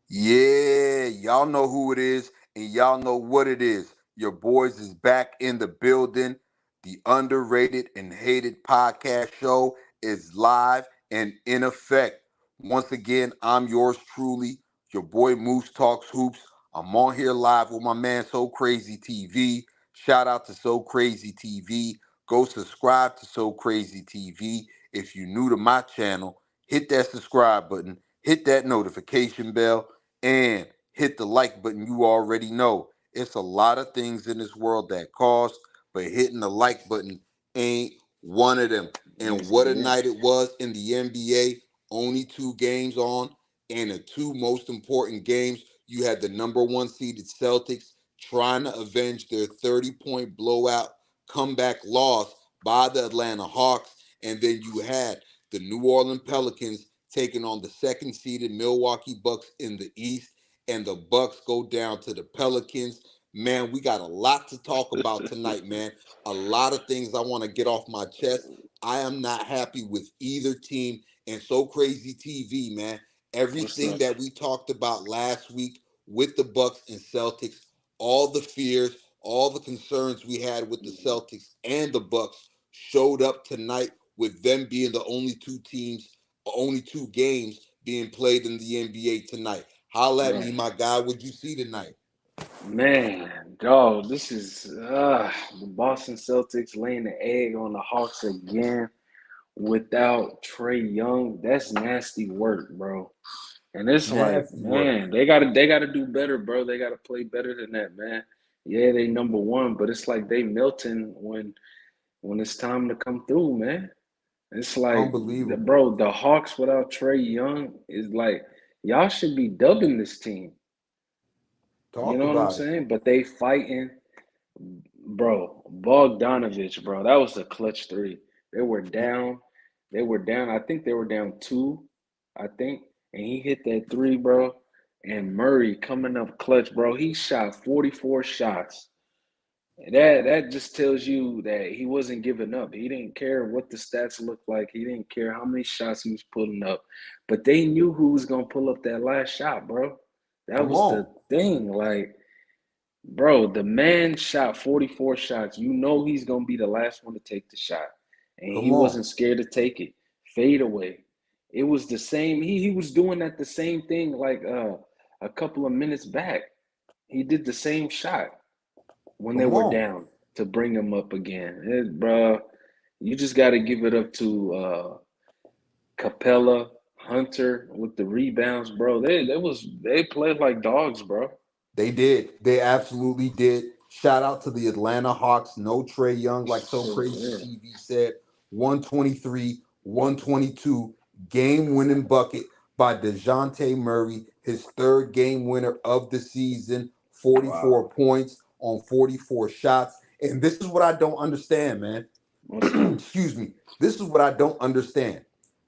Yeah, y'all know who it is and y'all know what it is. Your boys is back in the building. The underrated and hated podcast show is live and in effect. Once again, I'm yours truly, your boy Moose Talks Hoops. I'm on here live with my man So Crazy TV. Shout out to So Crazy TV. Go subscribe to So Crazy TV. If you're new to my channel, hit that subscribe button, hit that notification bell, and hit the like button. You already know it's a lot of things in this world that cost, but hitting the like button ain't one of them. And Yes, what a sir. night it was in the NBA. Only two games on, and the two most important games. You had the number one seeded Celtics trying to avenge their 30-point blowout comeback loss by the Atlanta Hawks, and then you had the New Orleans Pelicans taking on the second seeded Milwaukee Bucks in the East, and the Bucks go down to the Pelicans. Man, we got a lot to talk about tonight, man. A lot of things I want to get off my chest. I am not happy with either team, and So Crazy TV, man. What's Everything up? that we talked about last week with the Bucks and Celtics, all the fears, all the concerns we had with the Celtics and the Bucks showed up tonight with them being the only two games being played in the NBA tonight. Holla at me, Right. my guy. What'd you see tonight? Man, dog, this is the Boston Celtics laying the egg on the Hawks again without Trey Young. That's nasty work, bro. And it's like, Nasty work. man, they gotta do better, bro. They gotta play better than that, man. Yeah, they number one, but it's like they melting when it's time to come through, man. It's like, Unbelievable. bro, the Hawks without Trey Young is like, y'all should be dubbing this team. You Talk know what I'm about it. saying? But they fighting, bro. Bogdanovich, bro. That was a clutch three. They were down. They were down. I think they were down two. I think, and he hit that three, bro. And Murray coming up clutch, bro. He shot 44 shots. That just tells you that he wasn't giving up. He didn't care what the stats looked like. He didn't care how many shots he was putting up. But they knew who was gonna pull up that last shot, bro. That Come was the on. thing. Like, bro, the man shot 44 shots. You know he's gonna be the last one to take the shot. And he Come on. wasn't scared to take it. Fade away. It was the same. He was doing that the same thing like a couple of minutes back. He did the same shot when they Come were on. down to bring them up again. Bro, you just got to give it up to Capella, Hunter with the rebounds, bro. They played like dogs, bro. They did. They absolutely did. Shout out to the Atlanta Hawks. No Trey Young, like So So, Crazy yeah. TV said. 123, 122, game winning bucket by DeJounte Murray, his third game winner of the season, Wow. 44 points on 44 shots. And this is what I don't understand, man. What's up? Excuse me. This is what I don't understand.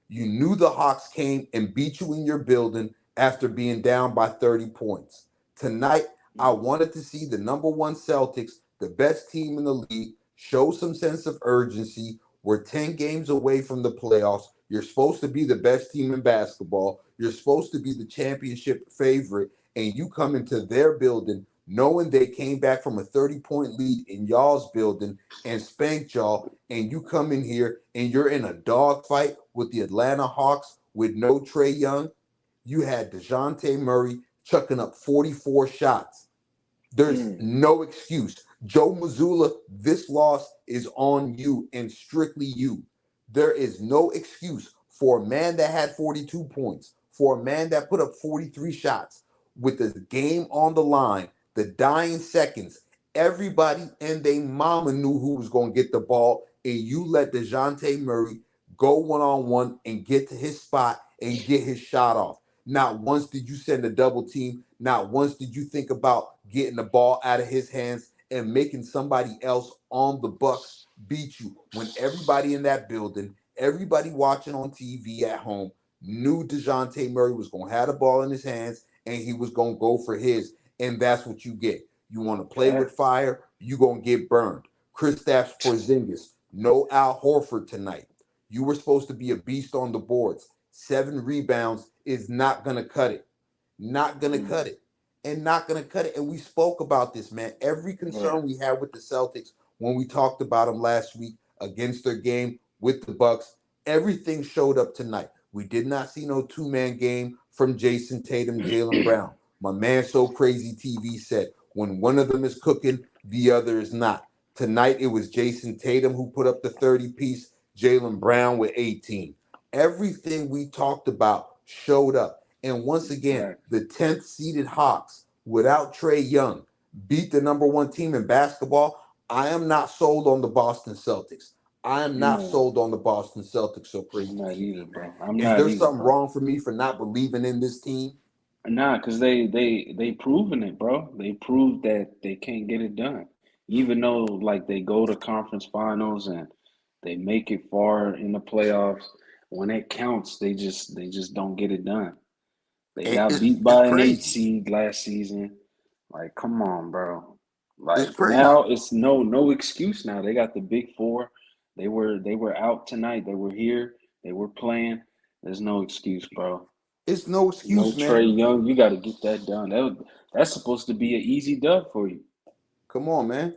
You knew the Hawks came and beat you in your building after being down by 30 points. Tonight, I wanted to see the number one Celtics, the best team in the league, show some sense of urgency. We're 10 games away from the playoffs. You're supposed to be the best team in basketball. You're supposed to be the championship favorite. And you come into their building knowing they came back from a 30-point lead in y'all's building and spanked y'all, and you come in here and you're in a dogfight with the Atlanta Hawks with no Trey Young. You had DeJounte Murray chucking up 44 shots. There's Mm. no excuse. Joe Mazzulla, this loss is on you and strictly you. There is no excuse for a man that had 42 points, for a man that put up 43 shots with the game on the line, the dying seconds. Everybody and they mama knew who was going to get the ball, and you let DeJounte Murray go one on one and get to his spot and get his shot off. Not once did you send a double team. Not once did you think about getting the ball out of his hands and making somebody else on the Bucks beat you when everybody in that building, everybody watching on TV at home knew DeJounte Murray was going to have the ball in his hands and he was going to go for his. And that's what you get. You want to play with Facts. fire, you're going to get burned. Kristaps Porzingis, no Al Horford tonight. You were supposed to be a beast on the boards. 7 rebounds is not going to cut it. not gonna cut it. And not gonna cut it. And we spoke about this, man. Every Right. concern we had with the Celtics when we talked about them last week against their game with the Bucks, everything showed up tonight. We did not see no two-man game from Jason Tatum, Jaylen Brown. My man So Crazy TV said, when one of them is cooking, the other is not. Tonight it was Jason Tatum who put up the 30-piece, Jaylen Brown with 18. Everything we talked about showed up. And once again, Right. the 10th seeded Hawks without Trae Young beat the number one team in basketball. I am not sold on the Boston Celtics. I am not No, sold on the Boston Celtics. So I'm Crazy not either, TV, bro. man. I'm Is not there either, something bro. wrong for me for not believing in this team? Nah, because they proven it, bro. They proved that they can't get it done. Even though like they go to conference finals and they make it far in the playoffs, when it counts, they just don't get it done. They got beat It's by an eight crazy. seed last season. Like, come on, bro. It's Like now crazy. it's no excuse now. They got the big four. They were out tonight. They were here. They were playing. There's no excuse, bro. It's no No excuse, man. Trey Young, you got to get that done. That's supposed to be an easy dub for you. Come on, man.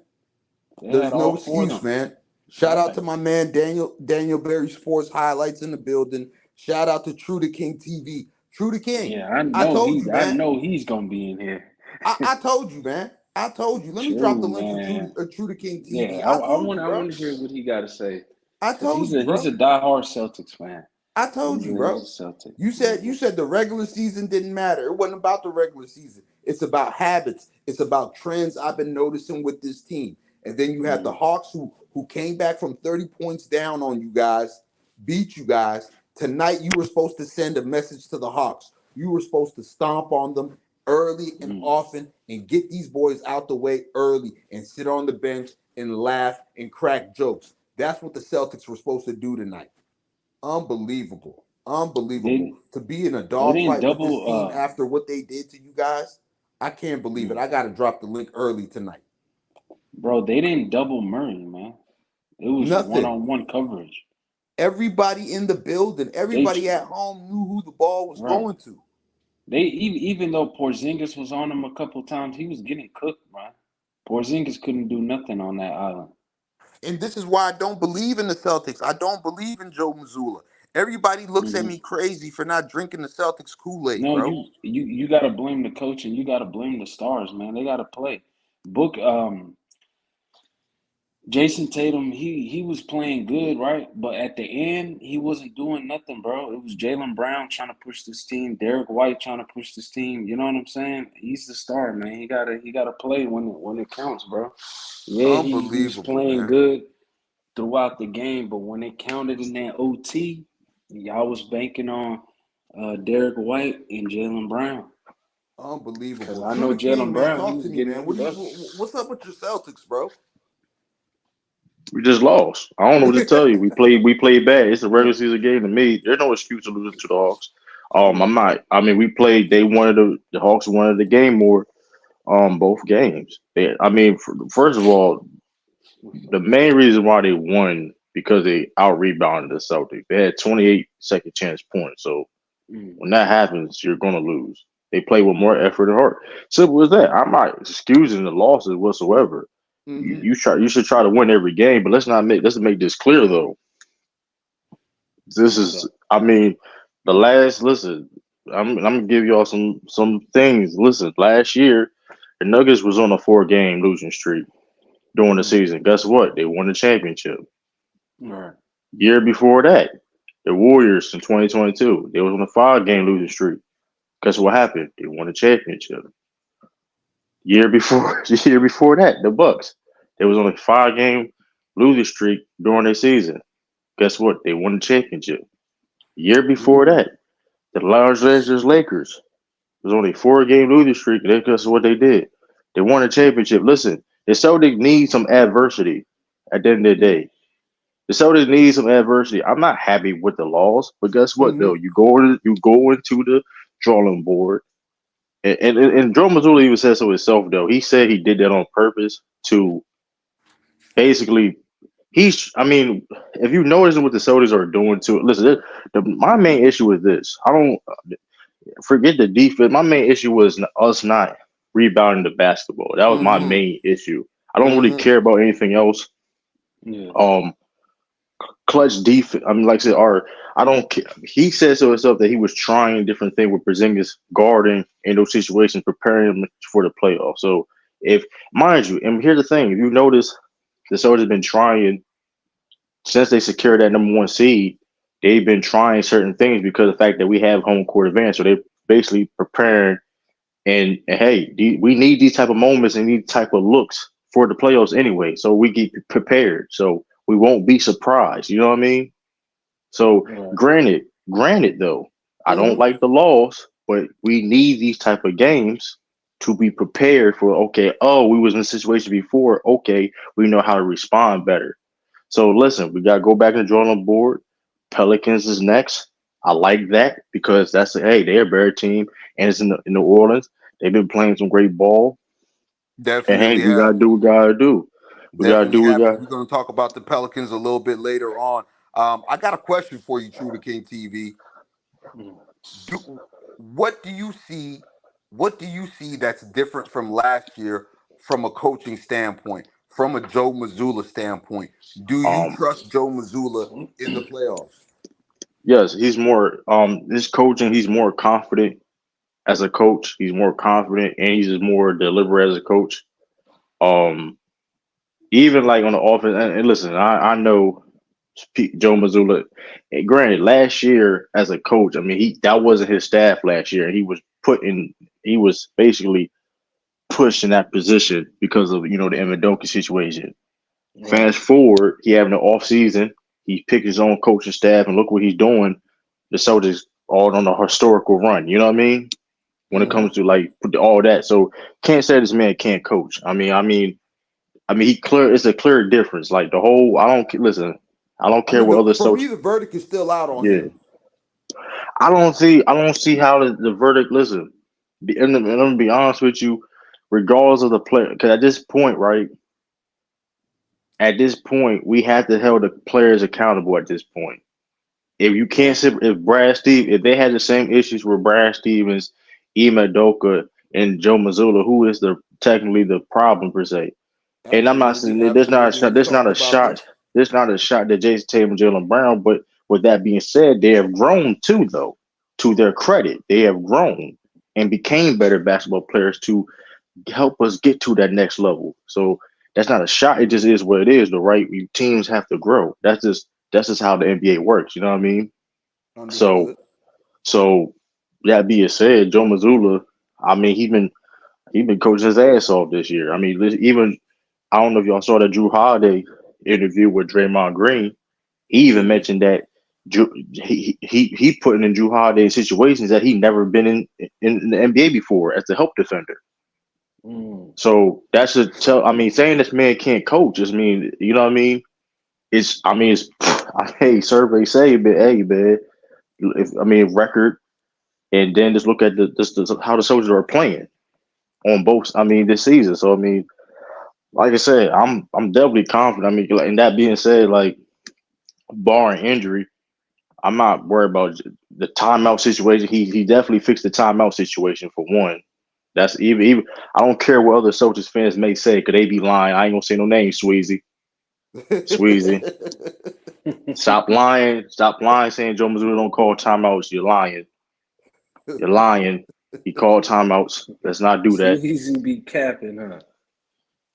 They There's had no all four of excuse, them. man. Shout out Right. to my man Daniel Berry Sports Highlights in the building. Shout out to True to King TV. True to King. Yeah, I I know told he. you, I man. know he's gonna be in here. I told you, man. I told you. Let me drop the True, link for man. True to King Yeah, TV. I, I I told want. you, I bro. want to hear what he got to say I because told he's you, a he's bro. a diehard Celtics fan. I told He's you, a he's bro. a Celtic. You said Yeah. you said the regular season didn't matter. It wasn't about the regular season. It's about habits. It's about trends I've been noticing with this team. And then you have the Mm, Hawks who came back from 30 points down on you guys, beat you guys. Tonight you were supposed to send a message to the Hawks. You were supposed to stomp on them early and mm. often and get these boys out the way early and sit on the bench and laugh and crack jokes. That's what the Celtics were supposed to do tonight. Unbelievable. Unbelievable. They To be in a they didn't dogfight with this double. team after what they did to you guys, I can't believe it. Mm. I got to drop the link early tonight. Bro, they didn't double Murray, man. It was Nothing. one-on-one coverage. Everybody in the building, They everybody at home knew who the ball was right. going to. They even though Porzingis was on him a couple times, he was getting cooked, man. Porzingis couldn't do nothing on that island. And this is why I don't believe in the Celtics. I don't believe in Joe Mazzulla. Everybody looks at Hmm me crazy for not drinking the Celtics Kool-Aid, No, bro. you got to blame the coach and you got to blame the stars, man. They got to play. Book Jason Tatum, he was playing good, right? But at the end, he wasn't doing nothing, bro. It was Jaylen Brown trying to push this team, Derek White trying to push this team. You know what I'm saying? He's the star, man. He gotta play when it counts, bro. Yeah, he was Unbelievable, playing man. good throughout the game, but when it counted in that OT, y'all was banking on Derek White and Jaylen Brown. Because Unbelievable. I True know to King, Jaylen man. Brown, he Talk was to me, getting man. them done. What's up with your Celtics, bro? We just lost. I don't know what to tell you. We played bad. It's a regular Yeah. season game to me. There's no excuse to lose to the Hawks. I'm Yeah. not. I mean, we played. They wanted the Hawks wanted the game more. Both games. First of all, the main reason why they won because they out rebounded the Celtics. They had 28 second chance points. So Mm, when that happens, you're gonna lose. They play with more effort and heart. Simple as that. I'm not excusing the losses whatsoever. You, Mm-hmm. you try. You should try to win every game, but let's make this clear though. This what's is, up? I mean, the last. Listen, I'm gonna give y'all some things. Listen, last year the Nuggets was on a 4 game losing streak during the Mm, season. Guess what? They won the championship. all right. Year before that, the Warriors in 2022, they was on a 5 game losing streak. Guess what happened? They won the championship. Year before that, the Bucks, they was on a 5 game losing streak during their season. Guess what? They won the championship. Year before Mm, that, the Los Angeles Lakers was on a 4 game losing streak. And that's what they did. They won a championship. Listen, the Celtics need some adversity at the end of the yeah. day. The Celtics need some adversity. I'm not happy with the loss, but guess what Mm-hmm. though? You go into the drawing board, and Joe Mazzulla even said so himself though. He said he did that on purpose to basically. I mean, if you notice what the Celtics are doing to it, listen. My main issue is this. I don't. forget the defense. My main issue was us not rebounding the basketball. That was my Mm-hmm. main issue. I don't really Mm-hmm. care about anything else. Yeah. Um, clutch defense. I mean, like I said, or I don't care. He said so himself that he was trying different things with Porzingis guarding in those situations, preparing him for the playoffs. So if, mind you, and here's the thing: if you notice, the Celtics have been trying since they secured that number one seed. They've been trying certain things because of the fact that we have home court advantage. So they're basically preparing. And hey, we need these type of moments and these type of looks for the playoffs anyway. So we get prepared. So we won't be surprised. You know what I mean? So Right. granted though, I don't Mm-hmm. like the loss, but we need these type of games to be prepared for. Okay, oh, we was in a situation before. Okay, we know how to respond better. So listen, we gotta go back and draw on the board. Pelicans is next. I like that because that's hey, they're a better team, and it's in New Orleans. They've been playing some great ball, and hey, Definitely we have. gotta do what we gotta do. We gotta Definitely do what we have. And got. we're going to talk about the Pelicans a little bit later on. I got a question for you, True to King TV. Mm. What do you see? What do you see that's different from last year from a coaching standpoint, from a Joe Mazzulla standpoint? Do you Um, trust Joe Mazzulla in the playoffs? yes, he's more. This coaching, he's more confident as a coach. He's more confident, and he's just more deliberate as a coach. Um, even like on the offense. And listen, I know Joe Mazzulla. And granted, last year as a coach, I mean, that wasn't his staff last year. He was he was basically pushed in that position because of the Amendola situation. Right. Fast forward, he having an off season. He picked his own coaching staff, and look what he's doing. The Celtics all on a historical run. You know what I mean? When it Mm-hmm. comes to like all that, so can't say this man can't coach. I mean, he clear. It's a clear difference. Like the whole, I don't listen. I don't I care mean, what other for me, social. the verdict is still out on Yeah, him. I don't see how the verdict. Listen, and I'm gonna be honest with you, regardless of the player, because at this point, right? At this point, we have to hold the players accountable. At this point, if you can't Yeah, sit, if they had the same issues with Brad Stevens, Ime Doka, and Joe Mazzulla, who is the technically the problem per se. And I'm not absolutely, saying that there's not a absolutely. shot. We've There's not talked a about shot. this. There's not a shot that Jason Tatum, Jalen Brown. But with that being said, they have grown too, though. To their credit, they have grown and became better basketball players to help us get to that next level. So that's not a shot. It just is what it is. The right teams have to grow. That's just how the NBA works. You know what I mean? So Understood. so that being said, Joe Mazzulla, I mean, he been coaching his ass off this year. I mean, even I don't know if y'all saw the Drew Holiday interview with Draymond Green. He even Mm-hmm. mentioned that he putting in Drew Holiday in situations that he never been in the NBA before as a help defender. Mm. So that should tell. I mean, saying this man can't coach just mean you know what I mean. It's hey survey say, but hey man, record and then just look at how the soldiers are playing on both. I mean this season. So I mean, like I said, I'm definitely confident. I mean, like, and that being said, like barring injury, I'm not worried about the timeout situation. He definitely fixed the timeout situation for one. That's even I don't care what other Celtics fans may say, because they be lying. I ain't gonna say no names, Sweezy. Sweezy. Stop lying. Stop lying saying Joe Mazzulla don't call timeouts. You're lying. You're lying. He called timeouts. Let's not do So that. easy be capping, huh?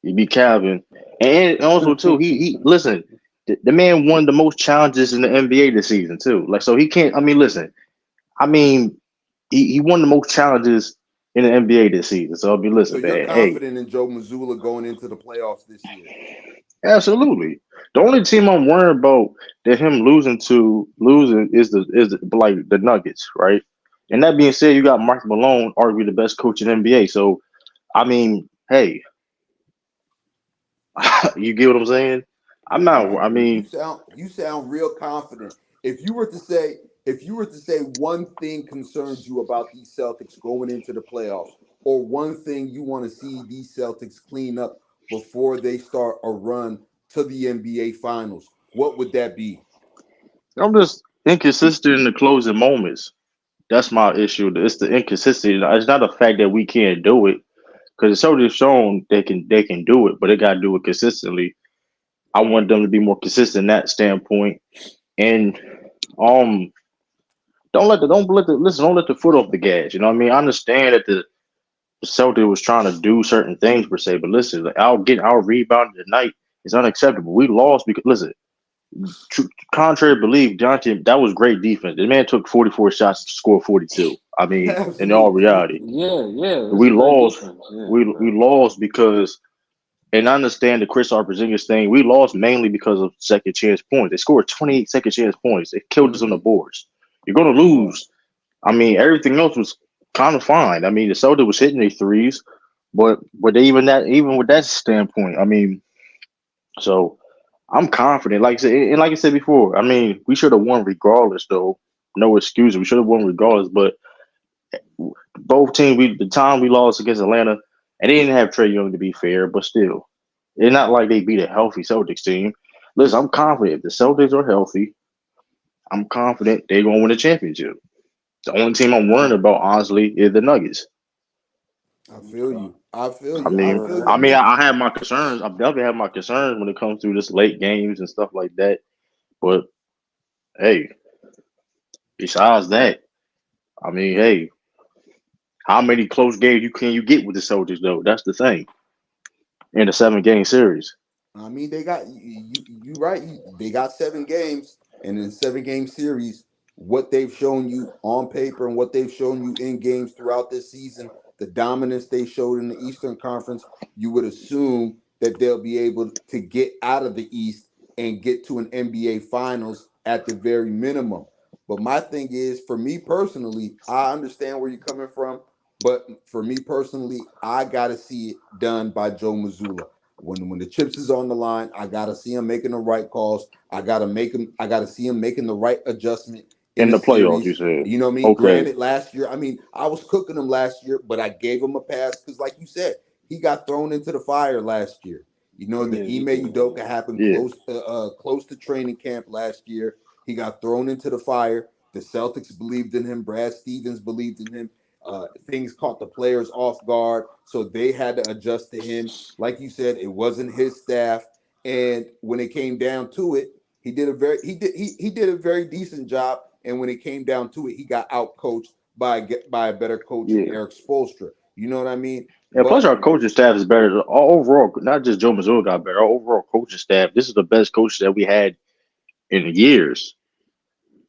You be Calvin. And also too, he listen, the man won the most challenges in the NBA this season too. Like so he can't listen, I mean he won the most challenges in the NBA this season. So I'll be So listen, you're man. Hey, confident in Joe Mazzulla going into the playoffs this year? absolutely. The only team I'm worried about that him losing is like the Nuggets, right? And that being said, you got Mark Malone, arguably the best coach in the NBA. So I mean, hey, you get what I'm saying? I'm not. Mind I you, you mean, sound you sound real confident. If you were to say one thing concerns you about these Celtics going into the playoffs, or one thing you want to see these Celtics clean up before they start a run to the NBA Finals, what would that be? I'm just inconsistent in the closing moments. That's my issue. It's the inconsistency. It's not the fact that we can't do it because the Celtics shown they can do it, but they got to do it consistently. I want them to be more consistent in that standpoint, and um, don't let the foot off the gas. You know what I mean? I understand that the Celtics was trying to do certain things per se, but listen, like, our rebound tonight is unacceptable. We lost because listen, contrary to belief, DeJounte, that was great defense. The man took 44 shots to score 42. I mean, in all Absolutely. reality, Yeah, it's we a great lost. defense. Yeah, We lost because, and I understand the Chris Porzingis thing. We lost mainly because of second chance points. They scored 28 second chance points. They killed us on the boards. You're going to lose. I mean, everything else was kind of fine. I mean, the Celtics was hitting their threes, but even with that standpoint, I mean, so I'm confident. Like I said, and like I said before, I mean, we should have won regardless, though. No excuses. We should have won regardless. But both teams, the time we lost against Atlanta, and they didn't have Trae Young to be fair, but still, it's not like they beat a healthy Celtics team. Listen, I'm confident if the Celtics are healthy, I'm confident they're gonna win the championship. The only team I'm worried about, honestly, is the Nuggets. I feel okay. you. I feel I you. I mean, feel Yeah, you. I I mean, mean, I have my concerns. I definitely have my concerns when it comes to this late games and stuff like that. But hey, besides that, I mean, hey, how many close games you get with the Celtics though? That's the thing in a 7 game series. I mean, they got you right. They got 7 games, and in 7 game series, what they've shown you on paper and what they've shown you in games throughout this season, the dominance they showed in the Eastern Conference, you would assume that they'll be able to get out of the East and get to an NBA Finals at the very minimum. But my thing is, for me personally, I understand where you're coming from, but for me personally, I gotta see it done by Joe Mazzulla. When the chips is on the line, I gotta see him making the right calls. I gotta see him making the right adjustment in In a the playoffs, you series. said. You know what I mean? Okay. Granted, last year, I mean, I was cooking him last year, but I gave him a pass because, like you said, he got thrown into the fire last year. You know, the yeah, he Ime did. Udoka happened Yeah. close to training camp last year. He got thrown into the fire. The Celtics believed in him. Brad Stevens believed in him. Things caught the players off guard, so they had to adjust to him. Like you said, it wasn't his staff, and when it came down to it, he did a very decent job. And when it came down to it, he got out coached by a better coach in Yeah. Eric Spoelstra. You know what I mean? And plus, But our coaching staff is better. Overall, not just Joe Mazzulla got better. Our overall coaching staff. This is the best coach that we had in years.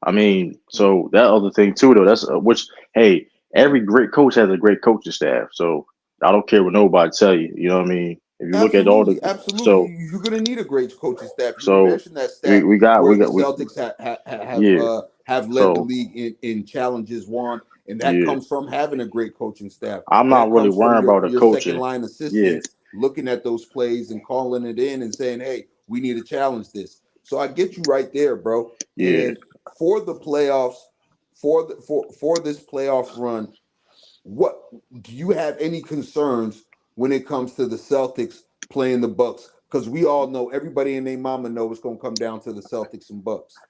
I mean, so that other thing too, though. That's which. Hey, every great coach has a great coaching staff. So I don't care what nobody tell you. You know what I mean? If you look at all the, absolutely, so you're gonna need a great coaching staff. You so mentioned that we stat we got where we the got we Celtics yeah. have led the So league in challenges won, and that yeah, comes from having a great coaching staff. I'm not That really comes from worrying about the your second coaching. line Yeah, assistants looking at those plays and calling it in and saying, "Hey, we need to challenge this." So I get you right there, bro. yeah. And for the playoffs, for this playoff run, what do you have any concerns when it comes to the Celtics playing the Bucks? Because we all know, everybody and their mama know it's gonna come down to the Celtics and Bucks.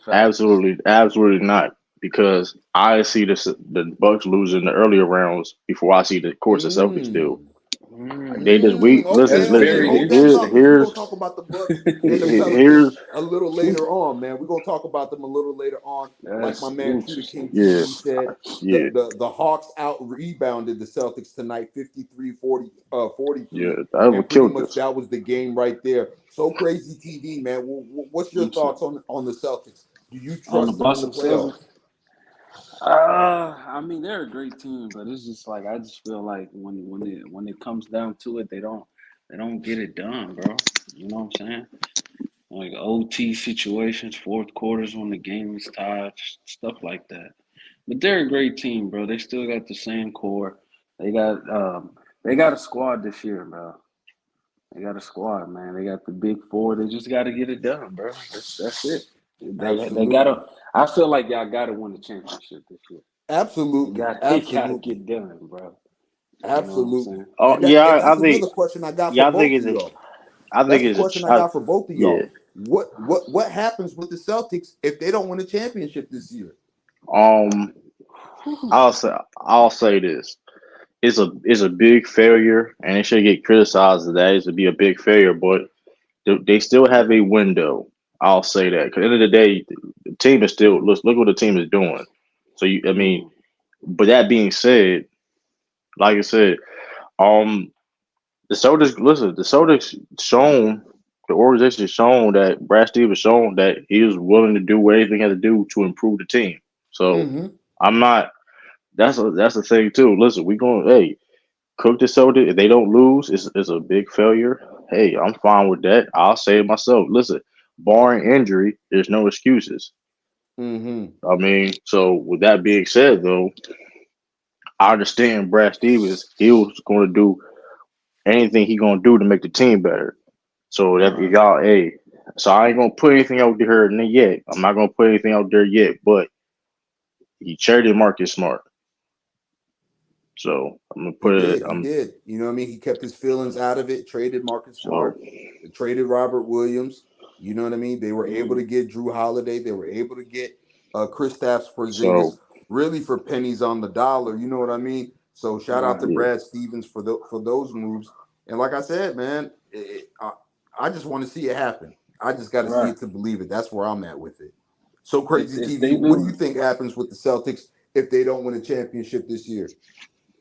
Facts. Absolutely, absolutely not. Because I see the Bucks losing the earlier rounds before I see the course the Celtics do. Mm. They just we Okay, That's okay. very Hold that Here thought interesting. because we're gonna here's talk about the Bucks and the Pelicans here's a little later on, man. We're gonna talk about them a little later on. Like my That's man True to King interesting. yeah, TV said, yeah, the Hawks out rebounded the Celtics tonight 43 yeah. 43, That and would pretty killed much us. that was the game right there. So crazy TV, man. What's your Okay. thoughts on the Celtics? Do you On the trust them in the Boston playoffs? Celtics, I mean they're a great team, but it's just like I just feel like when it comes down to it, they don't get it done, bro. You know what I'm saying? Like OT situations, fourth quarters when the game is tied, stuff like that. But they're a great team, bro. They still got the same core. They got um, they got a squad this year, bro. They got a squad, man. They got the big four. They just got to get it done, bro. That's it. They Absolutely, gotta. I feel like y'all gotta win the championship this year. You absolutely, got they gotta absolutely, get done, bro. You know what I'm absolutely. saying? Oh And yeah, that's another question I got for I think both of it's y'all. I think That's a it's question I I, got for both of yeah. y'all. What happens with the Celtics if they don't win a championship this year? Um, I'll say this. It's a big failure, and it should get criticized. Of that it should be a big failure, but they still have a window. I'll say that. 'Cause at the end of the day, the team is still look what the team is doing. So I mean, but that being said, like I said, um, the Celtics. Listen, the Celtics shown the organization has shown that Brad Stevens has shown that he is willing to do anything he has to do to improve the team. So Mm-hmm. I'm not. That's the thing too. Listen, we going. Hey, cook the Celtics. If they don't lose, it's a big failure. Hey, I'm fine with that. I'll say it myself. Listen, barring injury, there's no excuses. Mm-hmm. I mean, so with that being said, though, I understand Brad Stevens. He was going to do anything he going to do to make the team better. So that if Right. y'all, hey, so I ain't gonna put anything out there yet. I'm not gonna put anything out there yet, but he traded Marcus Smart. So I'm gonna He put it. did. He did. You know what I mean? He kept his feelings out of it, traded Marcus So Smart, traded Robert Williams. You know what I mean? They were able to Mm. get Drew Holiday. They were able to get Kristaps Porzingis so really for pennies on the dollar. You know what I mean? So shout out to Right. yeah. Brad Stevens for those moves. And like I said, man, I just want to see it happen. I just got to see Right. it to believe it. That's where I'm at with it. So crazy If TV. they What do you do, think happens with the Celtics if they don't win a championship this year?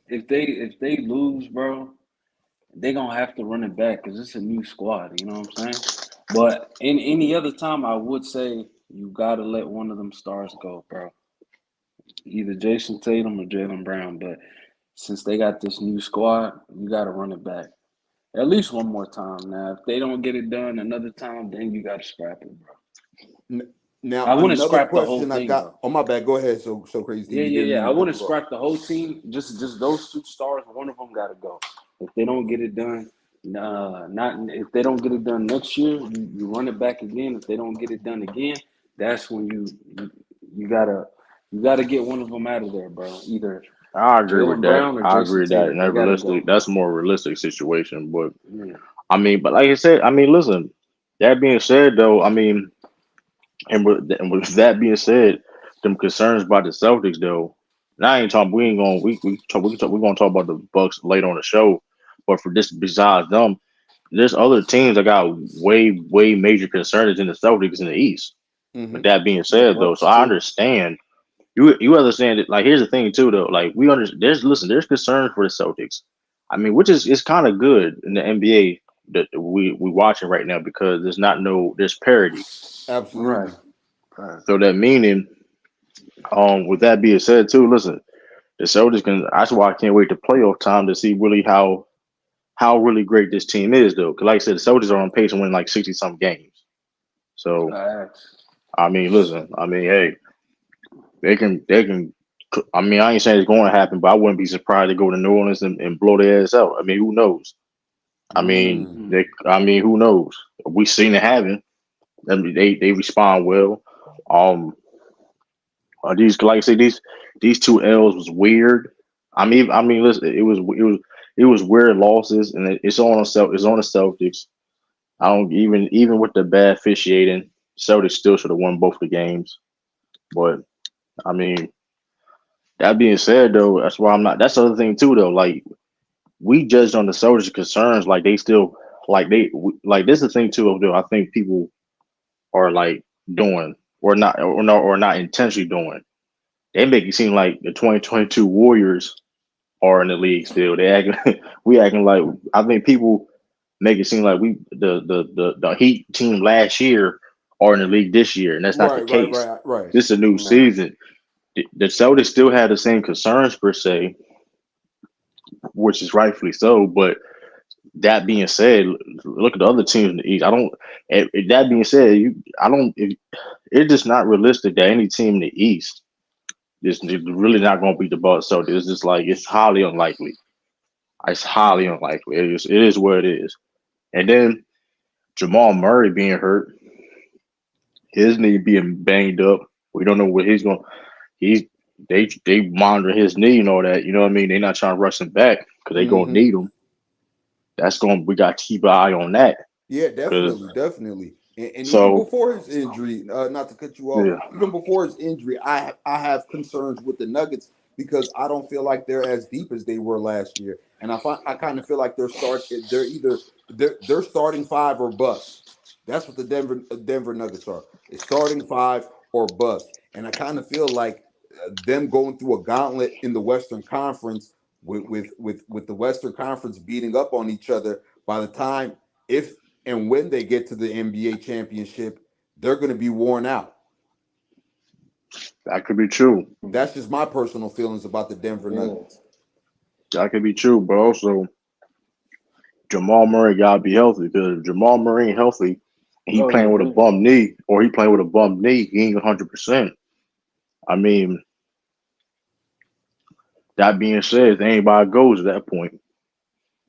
if they lose, bro, they gonna have to run it back because it's a new squad. You know what I'm saying? But in any other time, I would say you gotta let one of them stars go, bro. Either Jason Tatum or Jalen Brown. But since they got this new squad, you gotta run it back at least one more time. Now, if they don't get it done another time, then you gotta scrap it, bro. Now I wouldn't another scrap the whole question I thing got. though. Oh my bad. Go ahead. So crazy Yeah, TV. yeah, Didn't yeah. mean I to cut wouldn't you off. scrap the whole team. Just those two stars. One of them got to go. If they don't get it done, not if they don't get it done next year, you run it back again. If they don't get it done again, that's when you gotta you gotta get one of them out of there, bro. Either I agree with Jalen that. Brown or I Jason agree with that. And Tatum. They that gotta realistic. go. That's a more realistic situation. But Yeah. I mean, but like I said, I mean, listen. That being said, though, I mean, and with that being said, them concerns about the Celtics, though. Now I ain't talking. We ain't going. We gonna talk about the Bucks later on the show. But for this, besides them, there's other teams that got way major concerns in the Celtics in the East. With Hmm. that being The said, though, so Bucks I too. understand you understand it. Like here's the thing too, though. Like we understand. There's concern for the Celtics. I mean, which is kind of good in the NBA that we watching right now because there's parity. Right. Absolutely. Right. So that meaning, with that being said too, listen, the Celtics can. That's why I can't wait to playoff time to see really how really great this team is though. Because like I said, the Celtics are on pace to win like 60 some games. So Facts. I mean, listen, I mean, hey, they can. I mean, I ain't saying it's going to happen, but I wouldn't be surprised to go to New Orleans and blow their ass out. I mean, who knows? I mean, Mm. Mm-hmm. who knows? We seen it happen. I mean, they respond well. Um, these like I said, these two L's was weird. I mean, listen, it was weird losses, and it's on the Celtics. I don't even with the bad officiating, Celtics still should have won both the games. But I mean, that being said, though, that's why I'm not. That's the other thing too, though. Like we judged on the Celtics' concerns, like they still like this is the thing too, though. I think people are like doing or not intentionally doing. They make it seem like the 2022 Warriors are in the league still. They acting we acting like I think people make it seem like we the Heat team last year are in the league this year, and that's not the Right, right, case. right, right. This is a new Right. season. The Celtics still had the same concerns per se, which is rightfully so. But that being said, look at the other teams in the East. I don't. That being said, I don't. It's just not realistic that any team in the East is really not going to beat the Bucks. So it's just like it's highly unlikely. It's highly unlikely. It is what it is. And then Jamal Murray being hurt, his knee being banged up. We don't know what he's going. He's they monitor his knee and all that. You know what I mean? They're not trying to rush him back because they gonna Hmm. need him. We got to keep an eye on that Yeah, because definitely, definitely. And even so before his injury, not to cut you off, yeah. even before his injury, I have concerns with the Nuggets because I don't feel like they're as deep as they were last year, and I kind of feel like they're starting five or bust. That's what the Denver Nuggets are. It's starting five or bust, and I kind of feel like them going through a gauntlet in the Western Conference with the Western Conference beating up on each other. By the time if and when they get to the NBA championship, they're going to be worn out. That could be true. That's just my personal feelings about the Denver Nuggets. That could be true, but also Jamal Murray gotta be healthy because if Jamal Murray ain't healthy and he playing with a bum knee or he playing with a bum knee, he ain't 100%. I mean, that being said, if anybody goes at that point,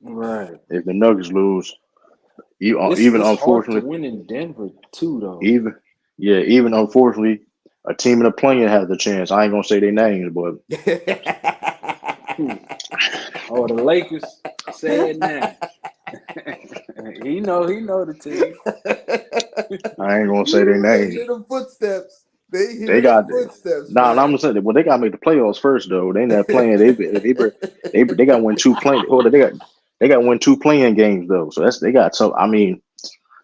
right? If the Nuggets lose, even It's hard unfortunately, to win in Denver too, though. even unfortunately, a team in the play-in has the chance. I ain't gonna say their names, but oh, the Lakers said now. he know the team. I ain't gonna say their They names. hear the footsteps. They got footsteps. Nah, I'm gonna say that. Well, they got to make the playoffs first, though. They not playing. They got to win two playing. Hold on, they got to win two playing games though. So they got tough. I mean,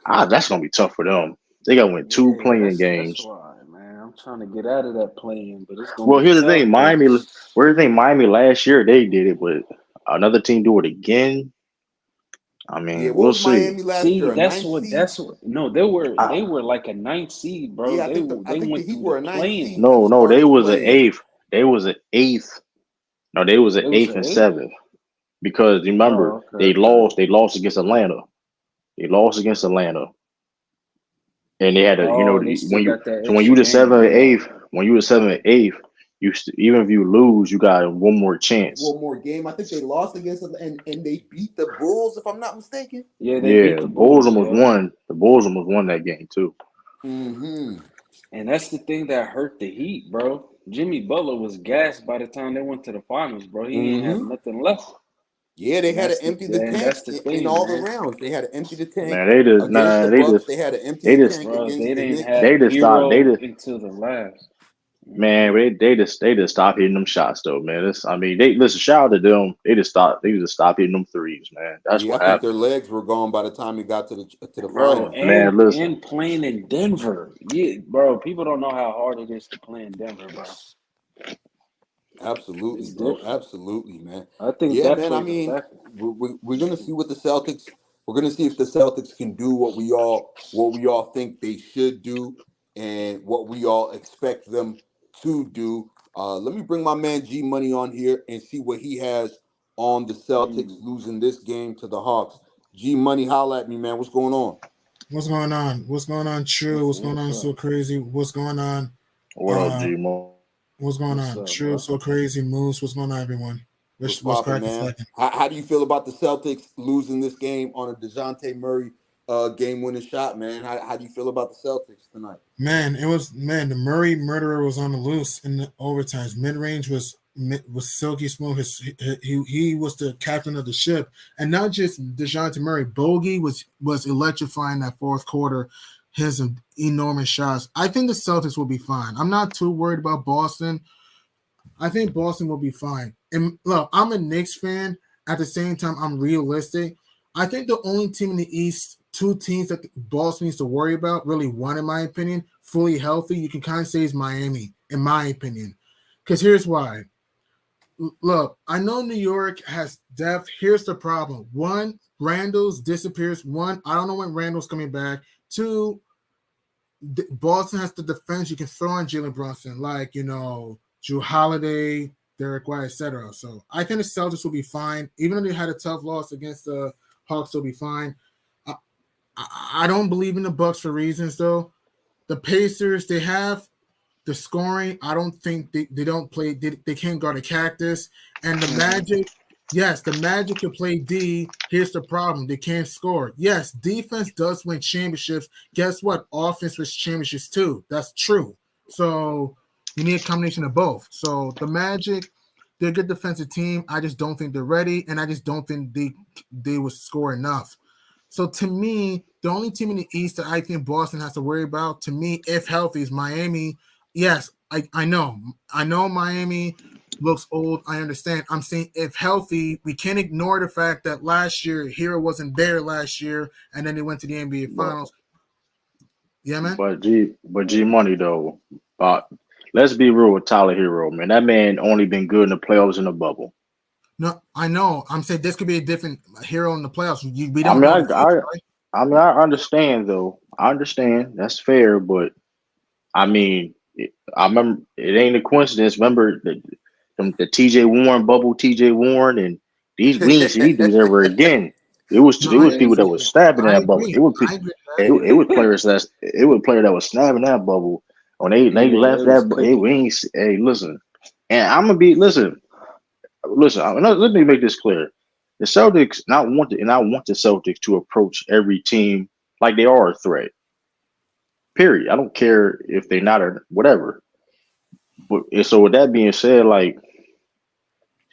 that's gonna be tough for them. They got to win two playing games. That's why, man. I'm trying to get out of that playing, but it's gonna. Well, be here's the tough, thing, Miami. Where's the thing? Miami last year they did it, but another team do it again. I mean, Yeah, what we'll was see. Miami last year? That's what. No, they were like a ninth seed, bro. Yeah, they went the Heat through were the a ninth playing. seed. No, they was an eighth. They was an eighth. No, they was an eighth and seventh. Because remember, they lost. They lost against Atlanta. They lost against Atlanta, and they had to. When you the seventh and eighth, even if you lose, you got one more chance. One more game. I think they lost against them, and they beat the Bulls, if I'm not mistaken. Yeah, they beat the Bulls. Almost won. The Bulls almost won that game too. Mm-hmm. And that's the thing that hurt the Heat, bro. Jimmy Butler was gassed by the time they went to the finals, bro. He didn't have nothing left. Yeah, they had to empty the tank in all the rounds. They had to empty the tank against the Bucks. They had to empty the tank against they the didn't Knicks. have Hero until the last. Man, they just stopped hitting them shots though, man. Shout out to them. They just stopped hitting them threes, man. That's what happened. I think their legs were gone by the time he got to the bro, finals. Man, listen. And playing in Denver. Yeah, bro, people don't know how hard it is to play in Denver, bro. Absolutely, bro. Absolutely, man. I think man. I mean, we're gonna see what the Celtics. We're gonna see if the Celtics can do what we all think they should do, and what we all expect them to do. Let me bring my man G Money on here and see what he has on the Celtics losing this game to the Hawks. G Money, holla at me, man. What's going on? What's going on? What's going on, True? What's going on, So Crazy? What's going on? What up, G Mo? What's going on? True, So Crazy, Moose. What's going on, everyone? What's cracking, man? How do you feel about the Celtics losing this game on a DeJounte Murray game-winning shot, man? How do you feel about the Celtics tonight? Man, the Murray murderer was on the loose in the overtimes. Mid-range was silky smooth. He was the captain of the ship, and not just DeJounte Murray. Bogey was electrifying that fourth quarter. His enormous shots. I think the Celtics will be fine. I'm not too worried about Boston. I think Boston will be fine. And look, I'm a Knicks fan. At the same time, I'm realistic. I think the only team in the East, two teams that Boston needs to worry about, really one, in my opinion, fully healthy, you can kind of say is Miami, in my opinion. Because here's why. Look, I know New York has depth. Here's the problem. One, Randall's disappears. One, I don't know when Randall's coming back. Two, Boston has the defense. You can throw in Jalen Brunson, like, Drew Holiday, Derek White, etc. So I think the Celtics will be fine. Even though they had a tough loss against the Hawks, they'll be fine. I don't believe in the Bucks for reasons, though. The Pacers, they have the scoring. I don't think they don't play. They can't guard a cactus. And the Magic, yes, the Magic can play D. Here's the problem. They can't score. Yes, defense does win championships. Guess what? Offense wins championships, too. That's true. So you need a combination of both. So the Magic, they're a good defensive team. I just don't think they're ready, and I just don't think they will score enough. So to me, the only team in the East that I think Boston has to worry about, to me, if healthy, is Miami. Yes, I know. I know Miami. looks old. I understand. I'm saying if healthy, we can't ignore the fact that last year Hero wasn't there last year, and then they went to the NBA But Finals. Yeah, man. G Money though. Uh, let's be real with Tyler Hero, man. That man only been good in the playoffs in the bubble. No, I know. I'm saying this could be a different Hero in the playoffs. We I don't mean, know the future, right? I understand though. I understand that's fair, but I mean, I remember it ain't a coincidence. Remember the T.J. Warren bubble, T.J. Warren, and we ain't see these dudes ever again. It was No, I people that was snapping in I that bubble. agree. It was I agree with that. it was players that was snapping that bubble. When they Yeah, left it was that, we cooking. ain't. Hey, listen, and I'm gonna be listen. Let me make this clear. The Celtics not want to, and I want the Celtics to approach every team like they are a threat. Period. I don't care if they're not or whatever. But so with that being said, like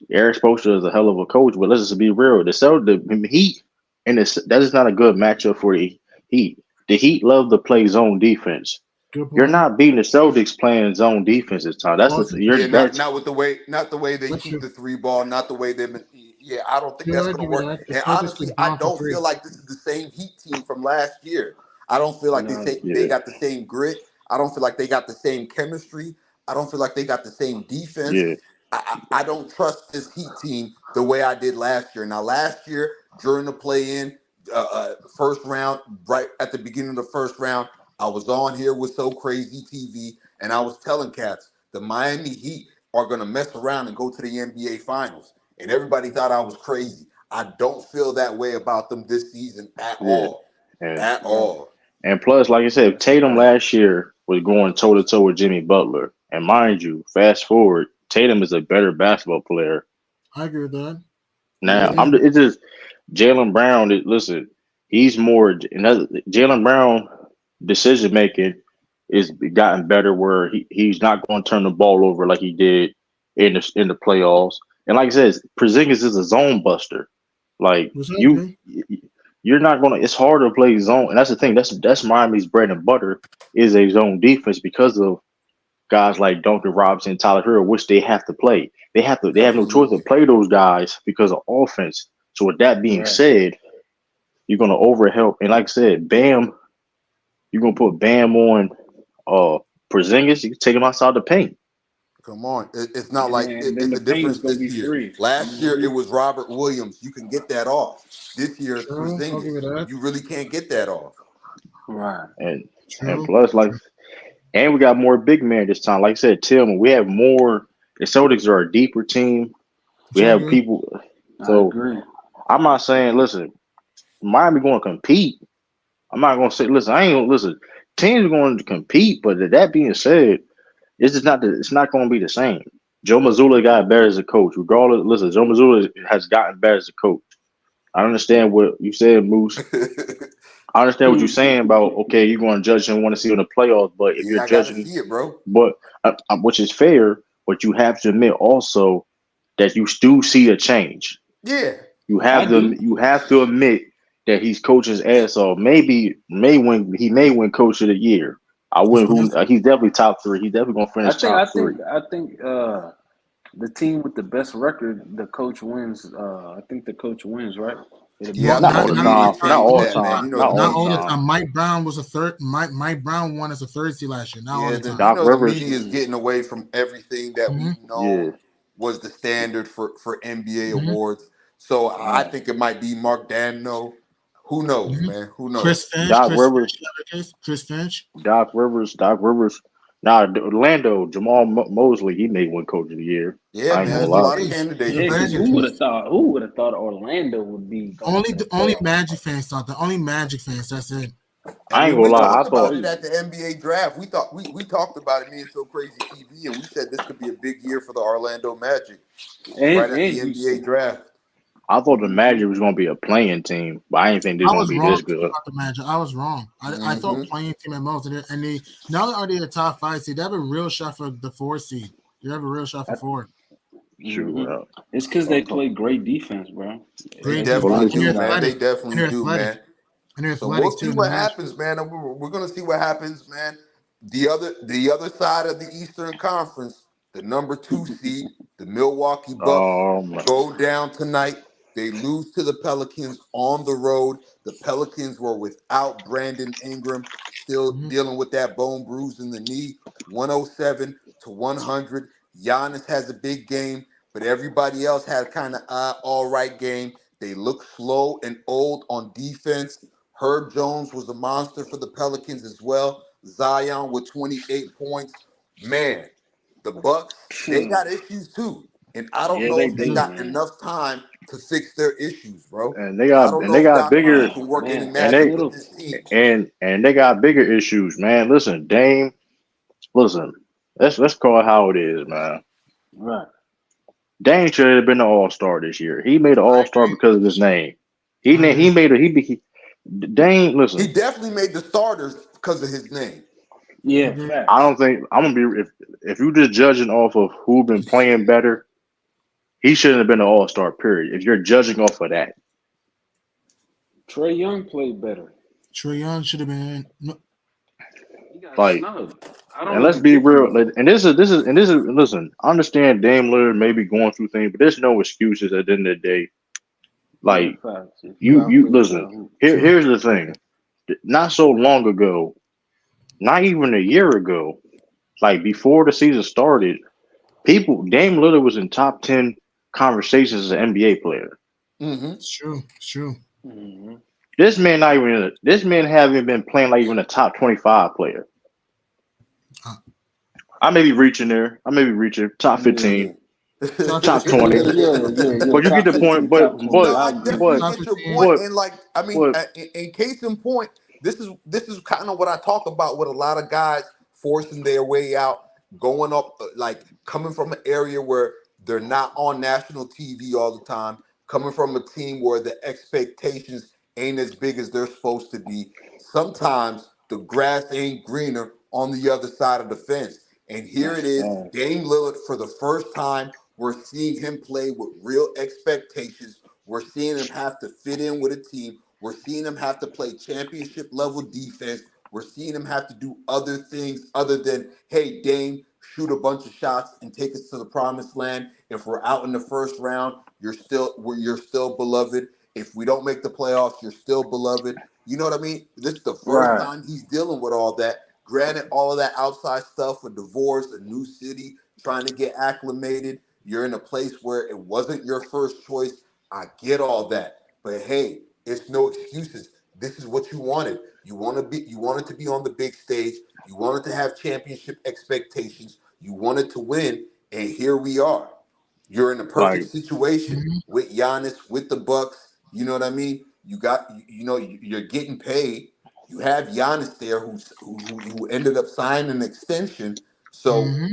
Eric Spoelstra is a hell of a coach, but let's just be real. The Heat, and that is not a good matchup for the Heat. The Heat love to play zone defense. Good You're point. not beating the Celtics playing zone defense this time. Boston, Yeah, not That's not with the way, not the way they that's shoot true. the three ball, not the way they've been. Yeah, I don't think Yeah, that's I going give to you work. that. The And Celtics honestly, could I bomb for don't three. feel like this is the same Heat team from last year. I don't feel like No, they yeah, got the same grit. I don't feel like they got the same chemistry. I don't feel like they got the same defense. yeah, I don't trust this Heat team the way I did last year. Now, last year during the play-in, first round, right at the beginning of the first round, I was on here with So Crazy TV, and I was telling cats the Miami Heat are going to mess around and go to the NBA Finals, and everybody thought I was crazy. I don't feel that way about them this season at yeah. all, And at bro, all. and plus, like I said, that's a Tatum fact. last year was going toe to toe with Jimmy Butler. And mind you, fast forward, Tatum is a better basketball player. I agree with that. Now, Yeah, it's just Jalen Brown. Listen, he's more. Jalen Brown decision making is gotten better where he's not going to turn the ball over like he did in the playoffs. And like I said, Porzingis is a zone buster. Like Which I agree. you're not gonna. It's hard to play zone, and that's the thing. That's Miami's bread and butter is a zone defense because of guys like Duncan Robinson, Tyler Hero, which they have to play. They have to. They have no choice to absolutely. play those guys because of offense. So with that being Right. said, you're gonna overhelp. And like I said, Bam, you're gonna put Bam on Porzingis. You can take him outside the paint. Come on. It's not like And then it's the a paint's difference gonna this be year. free. Last year it Hmm. was Robert Williams. You can get that off. This year it's True. I'll give Porzingis. you that. You really can't get that off. Right. And True. plus, like, and we got more big men this time. Like I said, Tillman, we have more. The Celtics are a deeper team. Which We I have agree. people. I So agree. I'm not saying, listen, Miami going to compete. I'm not going to say, listen, I ain't going to listen. Teams are going to compete, but that being said, it's just not. It's not going to be the same. Joe Mazzulla got better as a coach. Regardless, listen, Joe Mazzulla has gotten better as a coach. I understand what you said, Moose. I understand what you're saying about okay, you're going to judge and want to see in the playoffs, but if you're Yeah, I gotta judging, see it, bro. but which is fair, but you have to admit also that you do see a change. Yeah. I do. You have to admit that he's coaching his ass off. Maybe he may win coach of the year. I Of wouldn't. course. He's definitely top three. He's definitely gonna I finish think. top I three. think. I think. The team with the best record, the coach wins. I think the coach wins, right? It'll be Yeah, I Not think all the the league time. is Not changing all the that, man. time. You know Not the all Not the league. all the time. time. Mike Brown was a third. Mike Brown won as a third seed last year. Not all Yeah, the time. Doc the Rivers. media is getting away from everything that Hmm. we've known Yeah. was the standard for NBA Hmm. awards. So I right. think it might be Mark Dano. Who knows, Hmm. man? Who knows? Chris Finch. Doc Chris Rivers. Finch. You have a case? Chris Finch. Doc Rivers. Doc Rivers. Now Orlando. Jamal Mosley. He may win coach of the year. Yeah, I ain't man. gonna That's There's a the lie. lot of case. It's candidates, a Yeah, man. because very good case. who would have thought Orlando would be going to the Only playoffs? Magic fans thought that. Only Magic fans. That's it. And I ain't when gonna we lie. I talked That's about thought it at crazy. the NBA draft, we talked about it, me and So Crazy TV, and we said this could be a big year for the Orlando Magic right at And the NBA Houston. draft. the Hmm. Magic was gonna be a playing team, but I didn't think they I was gonna was be wrong this too good. about the Magic. I was wrong. I thought Hmm playing team at most, and they not only are they a top 5 seed, they have a real shot for the 4 seed. They have a real shot for 4. Shoot, Hmm. It's because they play great defense, bro. They Great That's but defense, definitely like, and do, they're man. They athletic, and definitely they're do, athletic, man. and they're So we'll athletic see too in the what match. happens, man. We're gonna see what happens, man. The other side of the Eastern Conference, the number 2 seed, the Milwaukee Bucks, Oh man. go down tonight. They lose to the Pelicans on the road. The Pelicans were without Brandon Ingram, still dealing with that bone bruise in the knee. 107 to 100. Giannis has a big game, but everybody else had kind of all right game. They look slow and old on defense. Herb Jones was a monster for the Pelicans as well. Zion with 28 points. Man, the Bucks, they got issues too. And I don't Yeah, know they if they do, got man. enough time to fix their issues, bro. And they I got don't and they know if got Doc bigger Rivers can work any Man, and that magic they with middle. this team. and they got bigger issues, man. Listen, Dame, listen, let's call it how it is, man. Right. Dame should have been an all-star this year. He made an I all-star agree. because of his name. I agree. Dame, He listen, definitely made the starters because of his name. Yeah, Agree. I facts. don't think I'm gonna be if you just judging off of who been playing better, he shouldn't have been an all-star, period. If you're judging off of that. Trae Young played better. Trae Young should have been. He got Like, snubbed. I don't and let's really be get the real. reason. Like, and this is listen. I understand Dame Lillard may be going through things, but there's no excuses at the end of the day. Yeah, Like facts. If you you out there listen. without hoop. Here's the thing. Not so long ago, not even a year ago, like before the season started, Dame Lillard was in top 10 conversations as an NBA player. Mm-hmm. It's true. It's true. Mm-hmm. This man haven't been playing like even a top 25 player. Uh, I may be reaching there. I may be reaching top 15, top 20. Yeah. But you get Top the 15, point. top 20. No, I I agree. definitely But Top get your 15. point. but And like, I mean, but in case in point, this is kind of what I talk about with a lot of guys forcing their way out, going up, like coming from an area where they're not on national TV all the time, coming from a team where the expectations ain't as big as they're supposed to be. Sometimes the grass ain't greener on the other side of the fence. And here That's it is, facts. Dame Lillard for the first time. We're seeing him play with real expectations. We're seeing him have to fit in with a team. We're seeing him have to play championship level defense. We're seeing him have to do other things other than, hey, Dame, shoot a bunch of shots and take us to the promised land. If we're out in the first round, you're still beloved. If we don't make the playoffs, you're still beloved. You know what I mean? This is the first Right. time he's dealing with all that. Granted, all of that outside stuff, a divorce, a new city, trying to get acclimated. You're in a place where it wasn't your first choice. I get all that. But hey, it's no excuses. This is what you wanted. You wanted to be on the big stage. You wanted to have championship expectations. You wanted to win, and here we are. You're in a perfect like situation Mhm. with Giannis, with the Bucks. You know what I mean? You're getting paid. You have Giannis there who ended up signing an extension. So Mhm.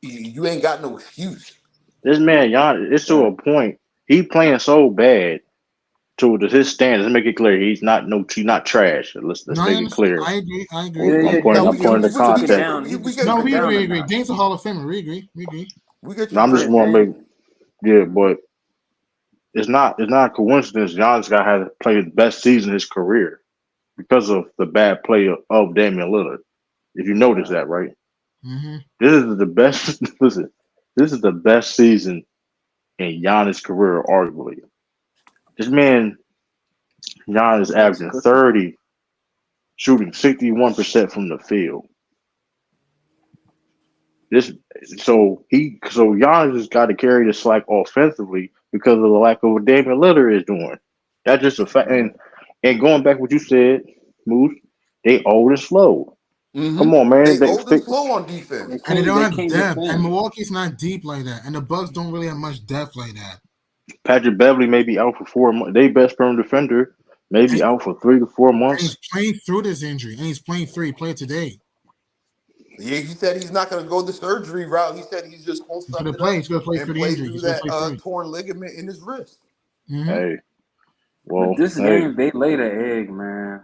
you ain't got no excuse. this man, Giannis, it's to a Right. point. He playing so bad to his standards. Let's make it clear. He's not trash. Let's No, I make it understand. clear. I agree. I Yeah, agree. yeah. No, I'm putting the He took it context. down. He we just get took No, your it we down point. a agree. Agree. notch. Dame's a Hall of Famer. We agree. We agree. We get your Now I'm point. just Yeah, want to make Dame. yeah, but it's not a coincidence. Giannis got had to play his best season of his career because of the bad play of Damian Lillard. If you notice Right. that, right? Mm-hmm. This is the best. Listen, this is the best season in Giannis' career, arguably. This man, Giannis, That's averaging cooking. 30, shooting 61% from the field. This so Giannis has got to carry the slack offensively because of the lack of what Damian Lillard is doing. That's just a fact. And going back what you said, Moose, they old and slow. Come on, man. They They old and stick. slow on defense. And they don't They have can't depth. And defend. Milwaukee's not deep like that. And the Bucks don't really have much depth like that. Patrick Beverly may be out for 4 months. They best perimeter defender may be And, out for 3 to 4 and he's months. playing through this injury. And he's playing through. He played today. Yeah, he said he's not going to go the surgery route. He said he's just going to He's suck gonna it play. up He's gonna play and through the play injury. through He's gonna that play through. torn ligament in his wrist. Mm-hmm. Hey, But well, this hey, game, they laid an egg, man.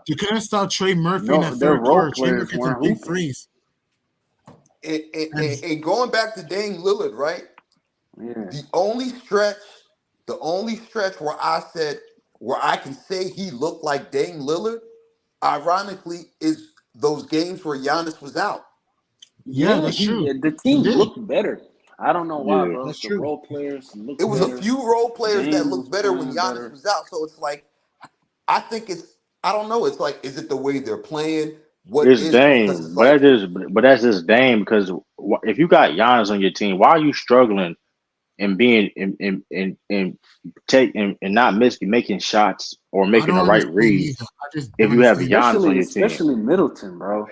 You couldn't stop Trey Murphy in that Their third role quarter. Trey players Murphy hit some weren't big hooping. threes. And And going back to Dame Lillard, right? Yeah. The only stretch, where I said where I can say he looked like Dame Lillard, ironically, is those games where Giannis was out. Yeah, that's true. The team He did. looked better. I don't know why, Yeah. bro. That's The true. role players looked It was better. a few role players that Dame looked was better when playing Giannis better. was out. So it's like, I think it's, I don't know. It's like, is it the way they're playing? What It's is it? Because Dame, it's like, but that's just Dame because if you got Giannis on your team, why are you struggling and being and not making shots or I making don't the right understand reads either. I just if don't you have understand. Giannis on your team? Especially Middleton, bro.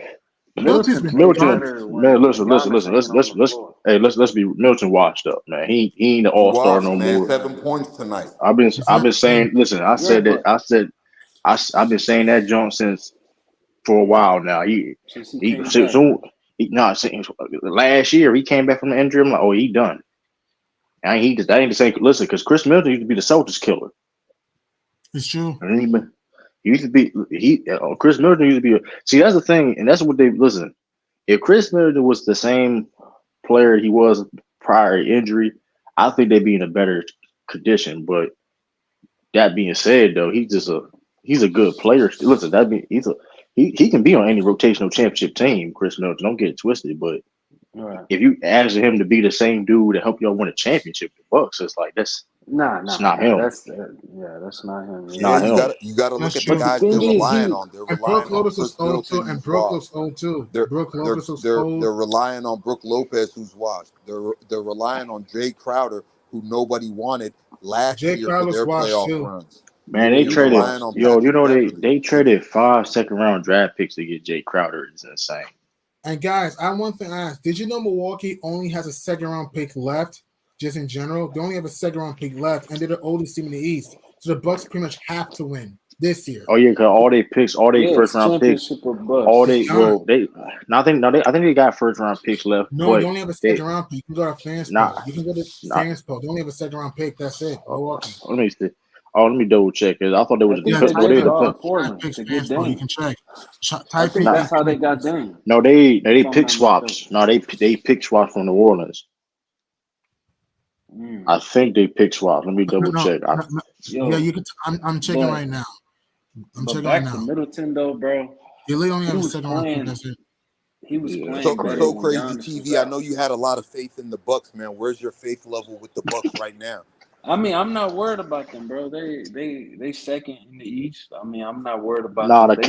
Milton's Middleton been plays Milton, garbage. better man, when listen. Giannis ain't on the floor. Let's be Milton washed up, man. He ain't an he all star washed, no man. more. 7 points tonight. It's I've not been the same. saying, listen, I Yeah, said that but I've been saying that junk since for a while now. since he He came back, soon he not saying last year he came back from the injury. I'm like, oh, he done. And that ain't the same. Listen, because Chris Middleton used to be the Celtics killer. It's true. And he used to be Chris Middleton used to be. See, that's the thing, and that's what they listen. If Chris Middleton was the same player he was prior to injury, I think they'd be in a better condition. But that being said, though, he's a good player. Listen, he can be on any rotational championship team. Chris Middleton, don't get it twisted. But right? if you ask him to be the same dude to help y'all win a championship, the Bucks, it's like it's not him. That's not him. It's Yeah, not him. you gotta look That's at the true. But the guys they're thing is, relying on. They're And Brooke relying on Lopez was Chris old too. Middleton, And who's Brooke looks washed. old too. They're Brooke they're Lopez was they're old. they're relying on Brooke Lopez, who's washed. They're relying on Jay Crowder, who nobody wanted last Jay year for Crowder's their washed playoff too. runs. Man, yeah, they he's traded Relying washed. on yo. You Patrick know Beverly. they traded 5 second-round draft picks to get Jay Crowder. It's insane. And guys, I want to ask: did you know Milwaukee only has a second round pick left? Just in general, they only have a second round pick left, and they're the oldest team in the East. So the Bucks pretty much have to win this year. Oh yeah, because all they Yeah, first it's round picks, championship or all bust. they It's gone. nothing. No, I think they got first round picks left, No, they but only have a they second round pick. You can go to fans not poll. You can go to not. fans poll. They only have a second round pick. That's it. Milwaukee. Let me see. Oh, let me double check because I thought they I was a think Yeah, defense. they No, type they traded a in all to defense. draft Portland picks to get fans poll. You Dame. can check. I Type in think Not that's how they infinite. got Dame. no, they If I'm pick not mistaken. swaps. No, they pick swaps from New Orleans. I think they pick swaps. Let me No, double no, check. no, no. Yeah, Yo, you can. I'm checking but right now. I'm but checking right back to now. Middleton though, bro. They literally only He have a was second round pick. playing. That's it. He was Yeah, So playing better so when crazy Giannis was TV. I out. know you had a lot of faith in the Bucks, man. Where's your faith level with the Bucks right now? I mean, I'm not worried about them, bro. They second in the East. I mean, I'm not worried about nah, them. the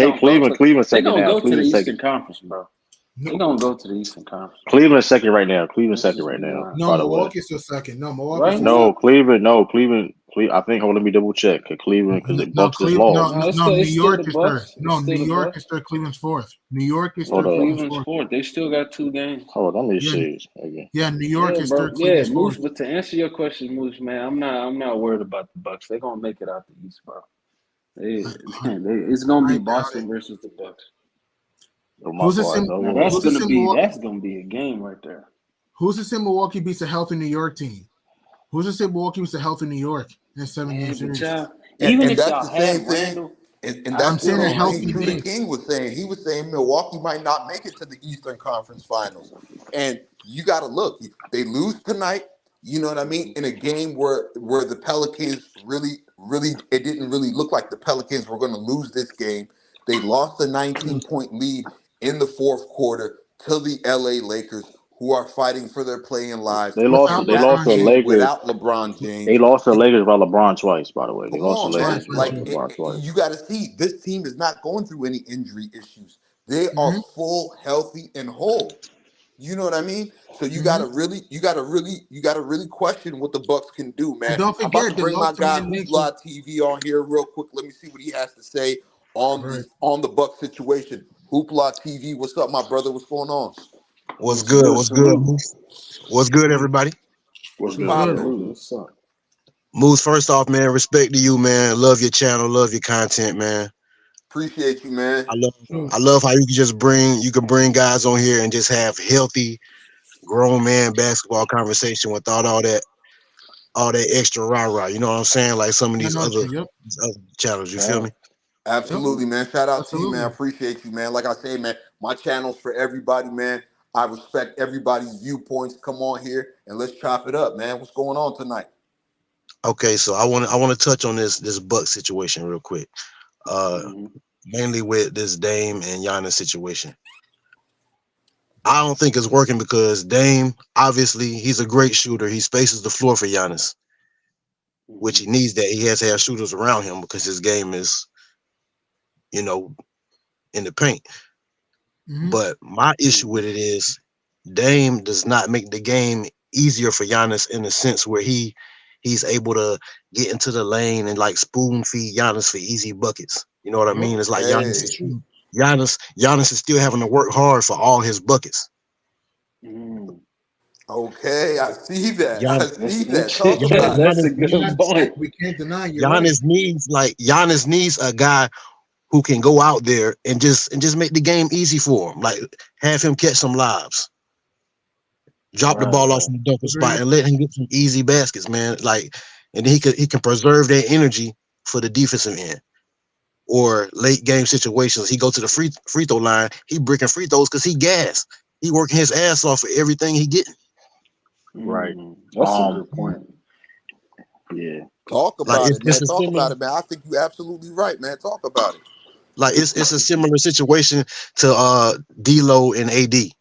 Cleveland They second gonna now. go to the Cleveland second. Eastern Conference, bro. They No, gonna go to the Eastern Conference. Cleveland second right now. Cleveland Let's second just right be now. honest. no, By the way, Milwaukee's still second. No, Milwaukee's Right still second. now? Cleveland. I think. Hold, let me double check. Cleveland because the No, Bucks just Cleveland. No, lost. no, No, no. New it's still York the is third. Bucks. It's No, still New the York Bucks. is third. Cleveland's fourth. New York is Hold third. up. Cleveland's Cleveland's fourth. fourth. They still got 2 games. Hold on. Let me Yeah, see again. yeah. New York Yeah, is bro. third. Yeah, Cleveland's Moose. fourth. But to answer your question, Moose, man, I'm not worried about the Bucks. They're gonna make it out the East, bro. They, I, it's gonna I be doubt it. Boston versus the Bucks. For my Who's this part, in? no Now worries. Who's this in Milwaukee? that's gonna be a game right there. Who's this in Milwaukee beats a healthy New York team? Who's this in Milwaukee beats a healthy New York in a 7-game Man, but series? y'all, even And if that's y'all the same had thing. Randall, And I I'm that's still what saying a don't Big like King, healthy the True the team. Knicks. King was saying. He was saying Milwaukee might not make it to the Eastern Conference Finals. And you got to look. They lose tonight. You know what I mean? In a game where the Pelicans really, it didn't really look like the Pelicans were going to lose this game. They lost a 19-point lead in the fourth quarter to the LA Lakers, who are fighting for their playing lives. They lost. Without And They that lost LeBron to the James, came Lakers. without LeBron They James. lost to the Lakers by LeBron twice. By the way, they Come lost to on, the man. Lakers twice, by that's Like true. LeBron twice. you got to see, this team is not going through any injury issues. They are Mm-hmm, full, healthy, and whole. You know what I mean? So mm-hmm. you gotta really question what the Bucks can do, And man. don't I'm about forget to they bring my lost to me guy and Nick. Hoopla TV on here real quick. Let me see what he has to say Right. on the Bucks situation. Hoopla TV, what's up, my brother? What's going on? What's What's good? good? What's good, Salute. Moose? What's good, everybody? What's What's good? What's good? good? Salute. What's up? Moose, first off, man, respect to you, man. Love your channel, love your content, man. Appreciate you, man. I love how you can bring guys on here and just have healthy grown man basketball conversation without all that extra rah-rah. You know what I'm saying? Like some of Yeah, these no, other true. Yep. channels, you feel me? Yep. Absolutely, man. Shout out to you, man. I Absolutely. appreciate you, man. Like I say, man, my channel's for everybody, man. I respect everybody's viewpoints. Come on here and let's chop it up, man. What's going on tonight? Okay, so I wanna touch on this Buck situation real quick. Mm-hmm. Mainly with this Dame and Giannis situation. I don't think it's working because Dame, obviously, he's a great shooter. He spaces the floor for Giannis, which he needs that. He has to have shooters around him because his game is, in the paint. Mhm. But my issue with it is Dame does not make the game easier for Giannis in the sense where he's able to get into the lane and like spoon feed Giannis for easy buckets. You know what I mean? It's like Okay. Giannis is still having to work hard for all his buckets. Okay, I see that. I Giannis, see that. Talk about it. That's a Giannis, good point. We can't deny you're right. Giannis needs a guy who can go out there and just make the game easy for him. Like have him catch some lobs, drop the ball off in the dunker spot, and let him get some easy baskets, man. Like, and then he can preserve that energy for the defensive end or late game situations. He go to the free throw line. He breaking free throws because he gas. He working his ass off for everything he getting. Right. That's a good point. Yeah. Talk Like, about it's- it, man. it's a Talk similar- about it, man. I think you're absolutely right, man. Talk about it. Like it's a similar situation to D'Lo and AD.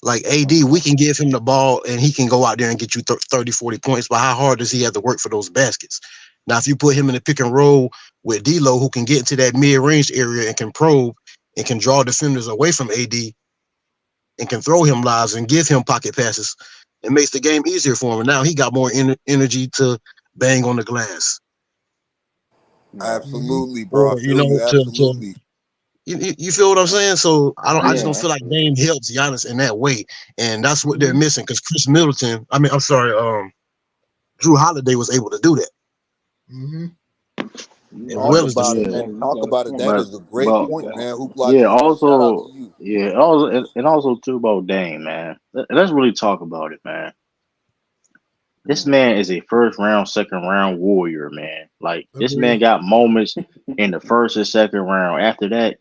Like AD, we can give him the ball and he can go out there and get you 30, 40 points, but how hard does he have to work for those baskets? Now, if you put him in a pick and roll with D'Lo, who can get into that mid-range area and can probe and can draw defenders away from AD and can throw him lives and give him pocket passes, it makes the game easier for him. And now he got more energy to bang on the glass. Absolutely, bro. I Or, feel you. Absolutely. You feel what I'm saying? So I just don't feel like Dame helps Giannis in that way, and that's what they're missing. Because Drew Holiday was able to do that. Talk about it, man. Talk about it. That is a great point, man. Yeah. Also too about Dame, man. Let's really talk about it, man. This man is a first round, second round warrior, man. Like this man got moments in the first and second round. After that,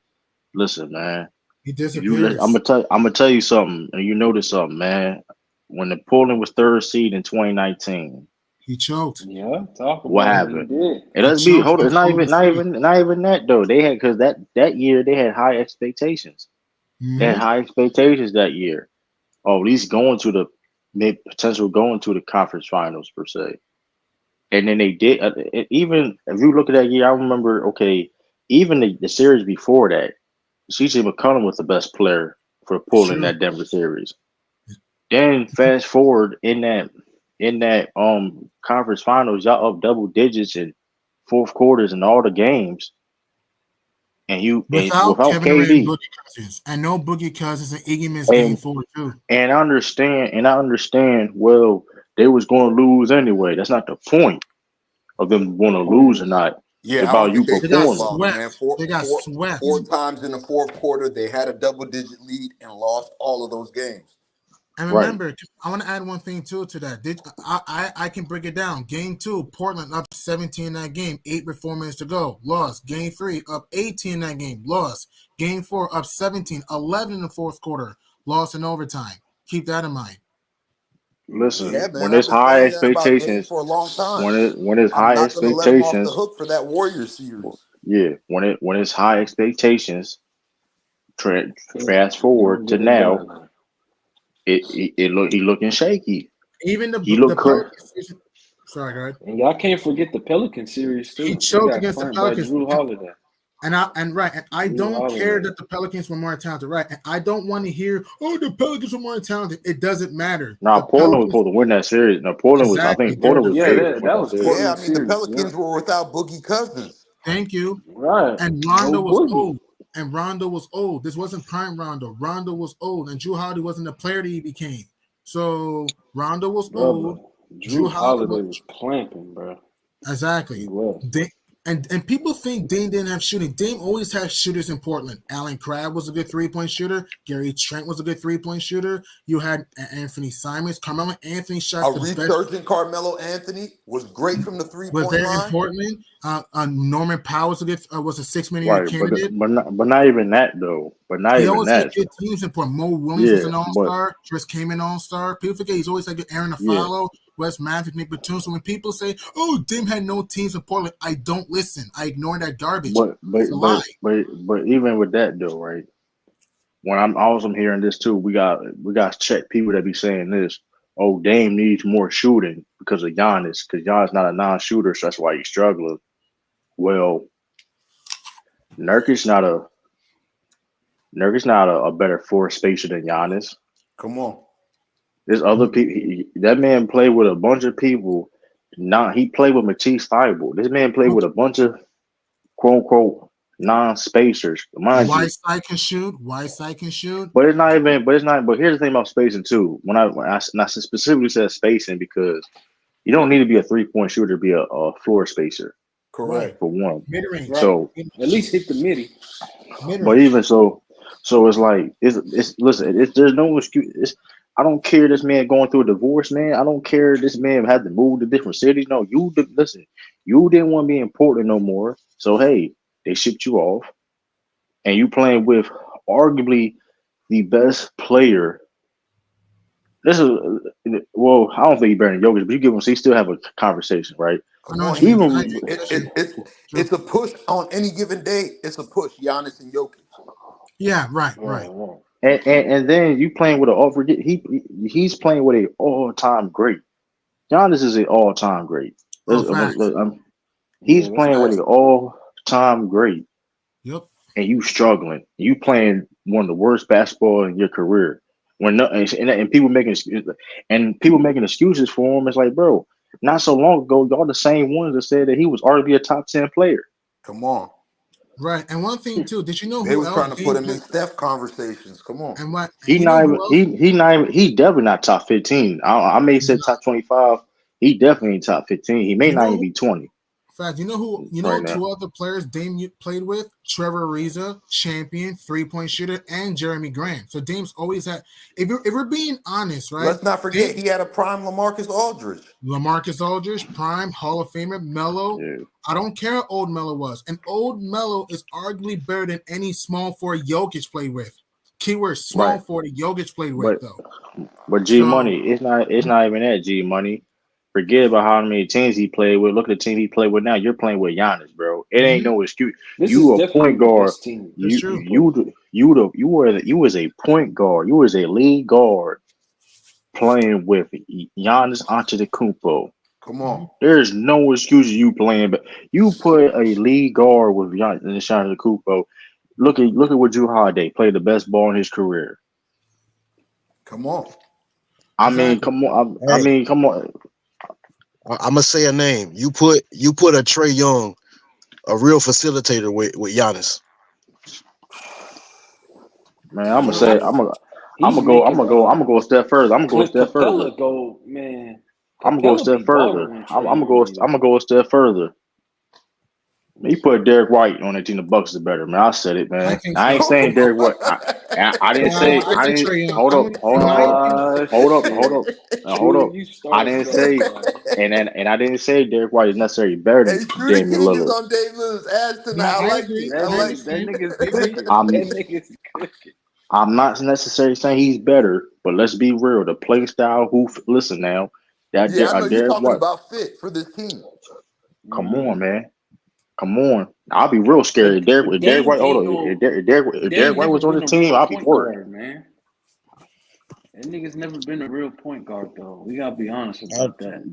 listen, man. He disappears. I'm gonna tell you something, and you notice something, man. When the Portland was third seed in 2019, he choked. Yeah, talk about what happened? It doesn't be hold on. It's not even that though. They had because that year they had high expectations. They had high expectations that year. Oh, at least going to the potential going to the conference finals per se. And then they did. Even if you look at that year, I remember. Okay, even the series before that, CJ McCollum was the best player for Portland in that Denver series. Then fast forward in that conference finals, y'all up double digits in fourth quarters in all the games. And without Kevin KD and Boogie Cousins, and no Boogie Cousins and Iggy missed game 4 too. And I understand. Well, they was going to lose anyway. That's not the point of them going to lose or not. Yeah, it's about you performing. Man. They got swept. 4 times in the fourth quarter, they had a double-digit lead and lost all of those games. And remember, I want to add one thing too to that. I can break it down. Game 2, Portland up 17 in that game, 8 with 4 minutes to go, lost. Game 3, up 18 in that game, lost. Game 4, up 17, 11 in the fourth quarter, lost in overtime. Keep that in mind. Listen, man, when there's high expectations for a long time, when there's high expectations, let him off the hook for that Warriors series. Yeah, when it's high expectations, fast forward to now. He looking shaky. Even he looked sorry, go ahead. And y'all can't forget the Pelicans series too. He choked against the Pelicans. Drew Holiday. And I don't care that the Pelicans were more talented, right? And I don't want to hear, the Pelicans were more talented. It doesn't matter. Portland was supposed to win that series. No, Portland was. I think Portland was. The Pelicans were without Boogie Cousins. Thank you. Right. And Rondo was old. And Rondo was old. This wasn't prime Rondo. Rondo was old, and Drew Holiday wasn't the player that he became. So Rondo was old. Drew Holiday was clamping, bro. Exactly. He was. And people think Dame didn't have shooting. Dame always had shooters in Portland. Allen Crabbe was a good 3-point shooter. Gary Trent was a good 3-point shooter. You had Anthony Simons. Carmelo Anthony shot the resurgent Carmelo Anthony was great from the 3-point line. Was very important. Norman Powell was a 6-man candidate. But not even that though. But not even always that. Had good teams in Portland. Mo Williams was an all-star. Chris Kaman all-star. People forget he's always had good Aaron Afalo. Wes Matthews, Nick Batum. So when people say, Dame had no teams in Portland, I don't listen. I ignore that garbage. But even with that though, right? I'm hearing this too, we got to check people that be saying this. Oh, Dame needs more shooting because of Giannis, because Giannis not a non-shooter, so that's why he's struggling. Well, Nurkic's not a better floor spacer than Giannis. Come on. There's other people. That man played with a bunch of people. He played with Matisse Thybulle. This man played with a bunch of quote unquote non-spacers. Mind you, Whiteside can shoot. but it's not even. But here's the thing about spacing too. When I specifically said spacing because you don't need to be a 3-point shooter to be a floor spacer. Correct. For one. Mid-range. Right. So at least hit the midi. but even so it's like there's no excuse. I don't care this man going through a divorce, man. I don't care this man had to move to different cities. No, you didn't want to be in Portland no more. So hey, they shipped you off, and you playing with arguably the best player. This is I don't think he's better than Jokic, but you give him. So you still have a conversation, right? It's a push on any given day. It's a push, Giannis and Jokic. Yeah, right. And then you playing with an offer. He's playing with an all-time great. Giannis is an all-time great. He's playing with an all-time great. Yep. And you struggling. You playing one of the worst basketball in your career. And people making excuses for him. It's like, bro, not so long ago, y'all the same ones that said that he was arguably a top 10 player. Come on. Right, and one thing too, did you know they who was trying to put him in Steph conversations? Come on, and what he definitely not top 15. I may say top 25. He definitely ain't top 15. He may not even be 20. Fact, you know two other players Dame played with? Trevor Ariza, champion, 3-point shooter, and Jeremy Grant. So Dame's always had. If we're being honest, right? Let's not forget he had a prime LaMarcus Aldridge, prime Hall of Famer, Melo. Yeah. I don't care how old Melo was, and old Melo is arguably better than any small forward Jokic played with. Keyword small forward Jokic played with though. But G Money, it's not even that G Money. Forget about how many teams he played with. Look at the team he played with now. You're playing with Giannis, bro. It ain't no excuse. You a point guard. You was a point guard. You was a lead guard playing with Giannis Antetokounmpo. Come on. There's no excuse you playing, but you put a lead guard with Giannis Antetokounmpo. Look at what Drew Holiday played the best ball in his career. Come on. I mean, come on. Come on. I'm gonna say a name. You put a Trae Young, a real facilitator with Giannis. Man, I'm gonna go a step further. I'm gonna go a step further. I'm gonna go a step further. He put Derek White on that team. The Bucks is better, man. I said it, man. I ain't saying Derek White. I didn't say. Hold up. I didn't say, and I didn't say Derek White is necessarily better than Damian Lillard. On Dave Lillard's ass tonight. I like it. I'm not necessarily saying he's better, but let's be real. The play style. Listen now. I know you're talking White. about fit for this team. Come on, man. Come on. I'll be real scared. If Derek White was on the team, I'll be worried. Man. That nigga's never been a real point guard, though. We gotta be honest about that.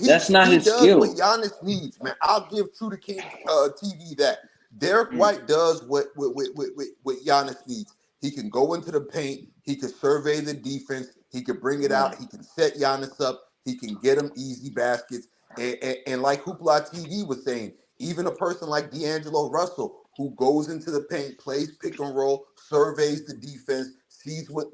That's not his skill. What Giannis needs, man. I'll give True to King TV that. Derek White does what Giannis needs. He can go into the paint. He can survey the defense. He can bring it out. He can set Giannis up. He can get him easy baskets. And like Hoopla TV was saying, even a person like D'Angelo Russell, who goes into the paint, plays pick and roll, surveys the defense, sees what's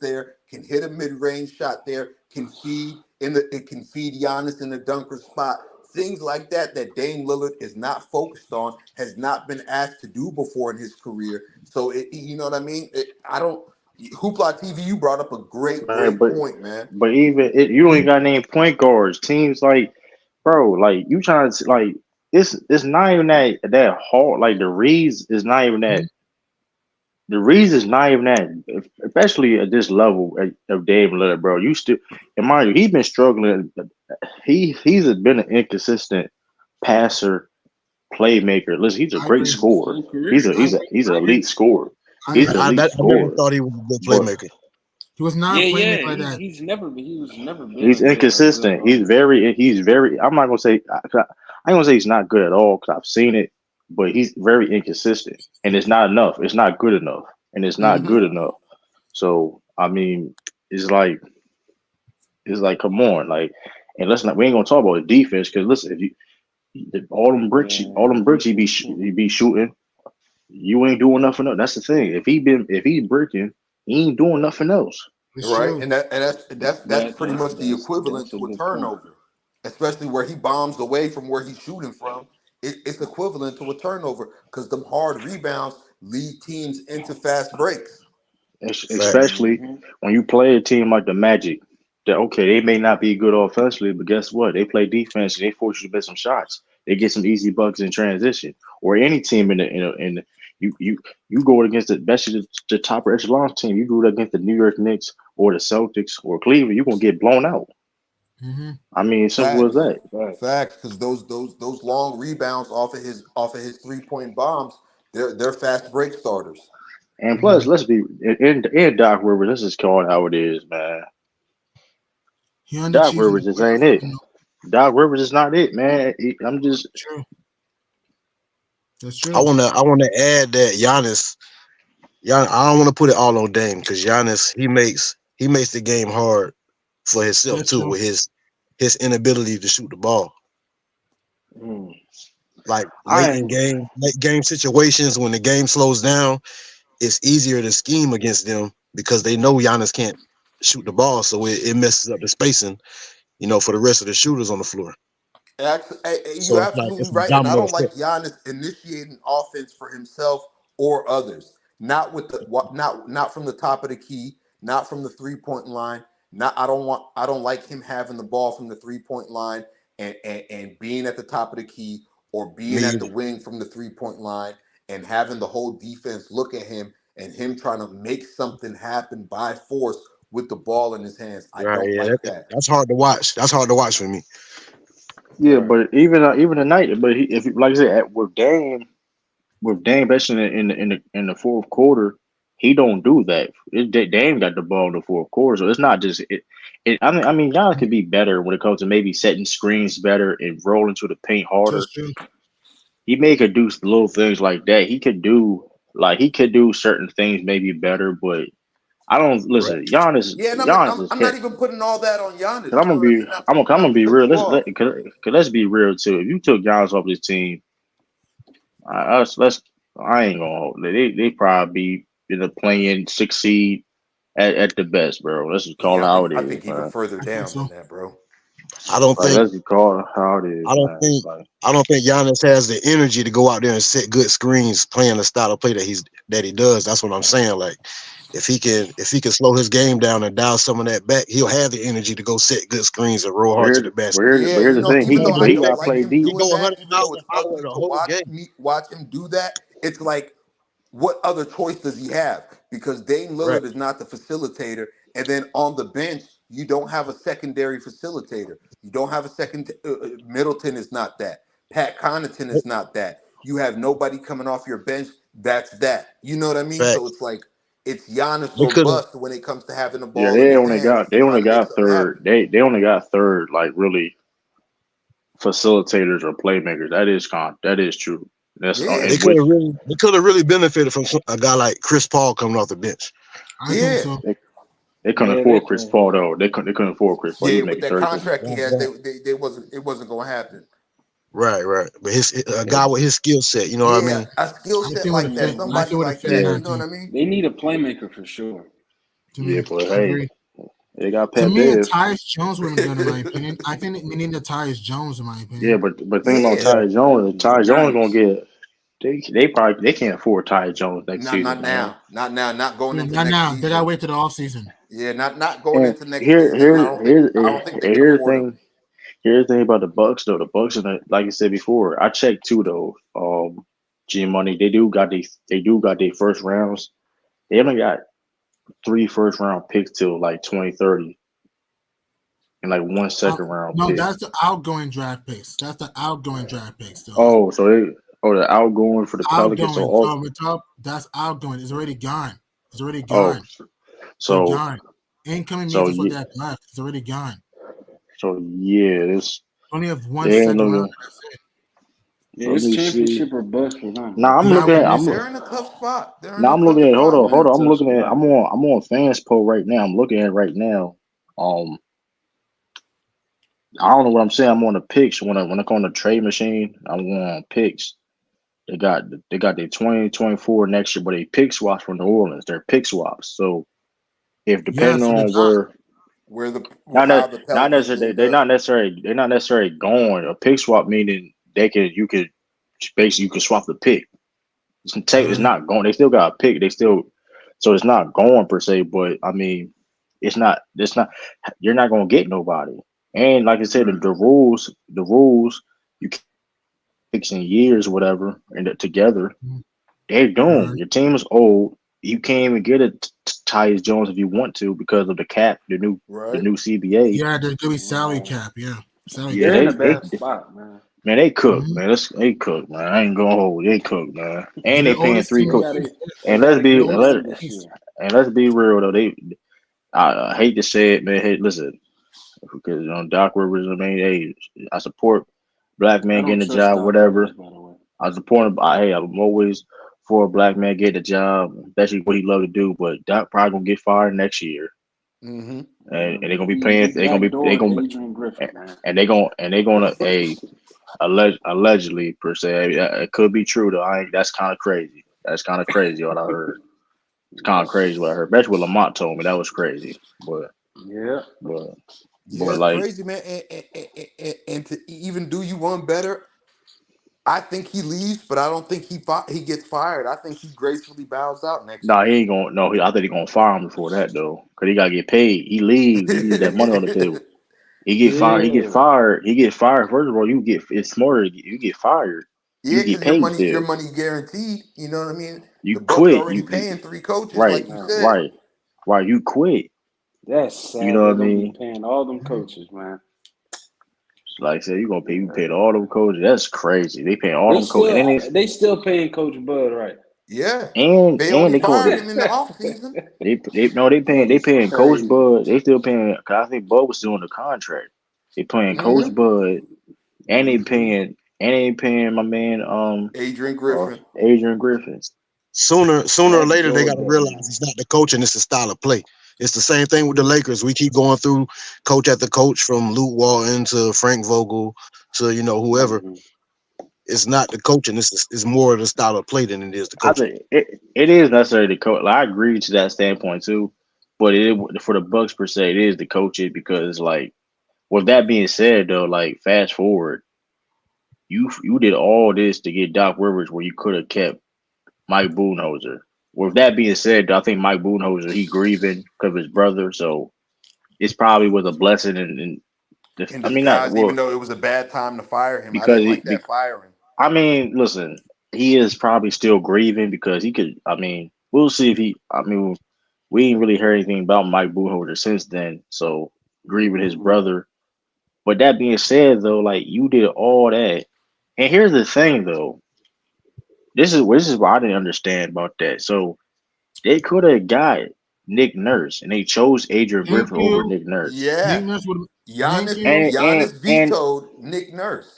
there, can hit a mid-range shot there, can feed Giannis in the dunker spot. Things like that Dame Lillard is not focused on, has not been asked to do before in his career. So, you know what I mean? Hoopla TV, you brought up a great point, man. But even you don't even got to name point guards. Teams like, bro, like you trying to like it's not even that hard. Like the Reeds is not even that. The Reeds is not even that, especially at this level of Dame Lillard, bro. You still, and mind you, he's been struggling. He's been an inconsistent passer, playmaker. Listen, he's a I great agree. scorer. Whole career. He's I an agree. elite scorer. I He's an agree. elite I never scorer. thought he was a good But playmaker. He was not a Yeah. playmaker like that. He was never been he's a good. inconsistent. He's very. I'm not gonna say. I ain't gonna say he's not good at all because I've seen it, but he's very inconsistent, and it's not enough. It's not good enough, and it's not Mm-hmm. good enough. So I mean, it's like, come on, like, and we ain't gonna talk about his defense because listen, if you all them bricks, he be shooting. You ain't doing nothing else. That's the thing. If he's bricking, he ain't doing nothing else. It's Right, true. and that's pretty much the equivalent That's a to a good point. turnover, especially where he bombs away from where he's shooting from. It's equivalent to a turnover because them hard rebounds lead teams into fast breaks. Facts. Especially when you play a team like the Magic. That okay, they may not be good offensively, but guess what? They play defense and they force you to miss some shots. They get some easy buckets in transition. Or any team in the you go against especially the top echelon team. You do it against the New York Knicks or the Celtics or Cleveland, you're gonna get blown out. Mm-hmm. I mean, simple as Facts, that. facts, because those long rebounds off of his 3-point bombs, they're fast break starters. And Mm-hmm. plus, let's be in Doc Rivers. Let's just call it how it is, man. He Doc underachieved in Rivers the just ain't it. playoffs. Doc Rivers is not it, man. I'm just True. That's true. I wanna add that Giannis. I don't want to put it all on Dame because Giannis he makes the game hard for himself That's too true. with his inability to shoot the ball. Mm. Like I late game situations when the game slows down, it's easier to scheme against them because they know Giannis can't shoot the ball, so it messes up the spacing, for the rest of the shooters on the floor. You're So it's absolutely a right, and I domino don't like effect. Giannis initiating offense for himself or others. Not with the not from the top of the key, not from the 3-point line. I don't like him having the ball from the 3-point line and being at the top of the key or being Me at the either. wing from the 3-point line and having the whole defense look at him and him trying to make something happen by force with the ball in his hands. I Right? don't Yeah, like that. that's hard to watch. That's hard to watch for me. Yeah, Right. but even tonight, but if like I said, with Dame, especially in the fourth quarter, he don't do that. Dame got the ball in the fourth quarter, so it's not just it. I mean, Giannis could be better when it comes to maybe setting screens better and rolling to the paint harder. That's true. He could do little things like that. He could do certain things maybe better, but I don't Right. listen. Yeah, and Giannis is I'm not even putting all that on Giannis. Cause I'm You know gonna what I be mean? Not I'm gonna be to cut real. you off. Let's be real too. If you took Giannis off this team, I ain't gonna. They probably be in the playing 6 seed at the best, bro. Let's just call Yeah, it how it I is, think even man. further I think down than so. that, bro. I don't Like think let's just call it how it is, I don't man. think Like I don't think Giannis has the energy to go out there and set good screens playing the style of play that he does. That's what I'm saying. Like if he can slow his game down and dial some of that back, he'll have the energy to go set good screens and roll hard to the basket. Yeah, but here's the thing. even though I He don't gotta like play him deep. He doing go that, 100 even miles though an it's hour ugly the to whole game. watch him do that, it's like, what other choice does he have? Because Dame Right. Lillard is not the facilitator, and then on the bench you don't have a secondary facilitator. You don't have a second. Middleton is not that. Pat Connaughton is not that. You have nobody coming off your bench. That's that. You know what I mean? So Facts. it's like it's Giannis They or could have. bust when it comes to having the Yeah, ball in his hands they and trying only to make got something third. happen. They only got third, like really facilitators or playmakers. That is true. That's Yeah, They and could which have really. They could have really benefited from a guy like Chris Paul coming off the bench. I think yeah. so. they couldn't Yeah, they afford Chris can. Paul though. They couldn't afford Chris Paul. He Yeah, was with making that 30. contract he That's has, right. they wasn't it wasn't gonna happen. Right. But a Yeah, guy with his skill set, you know what I Yeah, mean? a skill I think it set would like have that, fit. I think somebody it would have like fit in that. yeah. You that know what team. I mean? They need a playmaker for sure. To Yeah, me, but I hey, agree. they got To Pat me, a Bev. Tyus Jones would have been good in my opinion. I think we need a Tyus Jones in my Yeah, opinion. but think about Yeah, Yeah. Ty Jones gonna Nice. get they can't afford Ty Jones next not season, man. now, not now, not going No, into not next now. They gotta season. wait to the offseason. Yeah, not going And into next season. I don't think they can here's the afford him. thing. Here's the thing about the Bucks though. The Bucks, like I said before, I checked too though. G Money, they do got their first rounds. They only got 3 first round picks till like 2030, and like 1 Uh, second round no, pick. that's the outgoing draft picks. That's the outgoing draft picks, though. Oh, so Oh, the outgoing for the Pelicans. So Outgoing all. from the top, that's outgoing. It's already gone. It's already Oh, gone. They're so gone. Incoming means so that's what yeah, they have left. It's already gone. this Only have one they ain't second round. looking. That's it. Yeah, Let it's me see. championship or bust for them, Nah, man. I'm Not looking with at. this. They're in a tough spot. They're in Now a I'm tough looking at. Hold spot, on, They're in hold a man. on. I'm tough looking at. spot. I'm on fans poll right now. I'm looking at it right now. I don't know what I'm saying. I'm on the picks when I go on the trade machine. I'm going on picks. They got their 2024 next year, but they pick swaps for New Orleans. They're pick swaps. So if Yeah, depending so they're on gone. where not How the not Pelicans necessarily end up. they're not necessarily going a pick swap, meaning you could basically you could swap the pick. It's Right. not going. They still got a pick. They still so it's not going per se. But I mean, it's not. You're not gonna get nobody. And like I said, Right. the rules you can't fix in years, whatever, and together they're doomed. Right. Your team is old. You can't even get a Tyus Jones if you want to because of the cap, the Right. new CBA. Yeah, there's gonna be salary Right. cap. Yeah, salary Yeah, They're cap. in a bad spot, man. man, they cook, Mm-hmm. man. They cook, man. I ain't gonna hold. They cook, man. And They're they the paying oldest three team They in coach. the got it. East. They And got to They're the get it oldest together team in this the East. year. let's be real though. I hate to say it, man. Hey, listen, because Doc Rivers. I mean, hey, I support black I man don't getting a trust job, Doc Rivers, whatever. by the way. I support him. Hey, I'm always for a black man getting a job, especially what he love to do. But Doc probably gonna get fired next year, Mm-hmm. and they're gonna be He paying. They backdoored gonna Adrian Griffin, man. and they gonna allegedly per se. It could be true though. That's kind of crazy. That's kind of crazy what I heard. It's kind of crazy what I heard. That's what Lamont told me. That was crazy. Yeah. But Yeah, it's like crazy, man. And to even do you one better, I think he leaves, but I don't think he gets fired. I think he gracefully bows out next nah, he year. ain't gonna. No, I think he gonna fire him before that though, cause he gotta get paid. He leave. He leave that money on the table. He get fired. He get Yeah. fired. He get fired. First of all, you get it's smarter. You get fired. You Yeah, get because paid your still. money guaranteed. You know what I mean? You The Bucks quit. already You paying three coaches, right, like you Man. said. right, right. You quit. That's You sad. know what They're I gonna be mean? paying all them Mhm. coaches, man. Like I said, you gonna pay. You Yeah. paid all them coaches. That's crazy. They paying all They them coaches, still they still paying Coach Bud, right? Yeah, they and only they call fired it. him in the offseason. They That's paying Coach crazy. Bud. They still paying. Cause I think Bud was still on the contract. They paying Coach Mm-hmm. Bud, and Mm-hmm. they paying my man Adrian Griffin. Adrian Griffin. Sooner or That's later they got to Jordan, realize man. it's not the coaching, it's the style of play. It's the same thing with the Lakers. We keep going through coach after coach, from Luke Walton to Frank Vogel to whoever. Mm-hmm. It's not the coaching. It's more of the style of play than it is the I coaching. think it is necessary to coach. Like, I agree to that standpoint too, but for the Bucks per se, it is to coach it because like with that being said though, like fast forward, you did all this to get Doc Rivers where you could have kept Mike Budenholzer. With that being said, I think Mike Budenholzer he grieving because of his brother, so it's probably was a blessing and In I mean not disguise, even well though it was a bad time to fire him. I because didn't like that firing. I mean, listen, he is probably still grieving because he could. I mean, we'll see if he. I mean, we ain't really heard anything about Mike Budenholzer since then. So grieving his Mm-hmm. brother. But that being said, though, like you did all that, and here's the thing, though. This is what I didn't understand about that. So they could have got Nick Nurse, and they chose Adrian Thank Griffin over you. Nick Nurse. Nick Yeah, Nurse would. Thank Giannis you. Giannis vetoed Nick Nurse.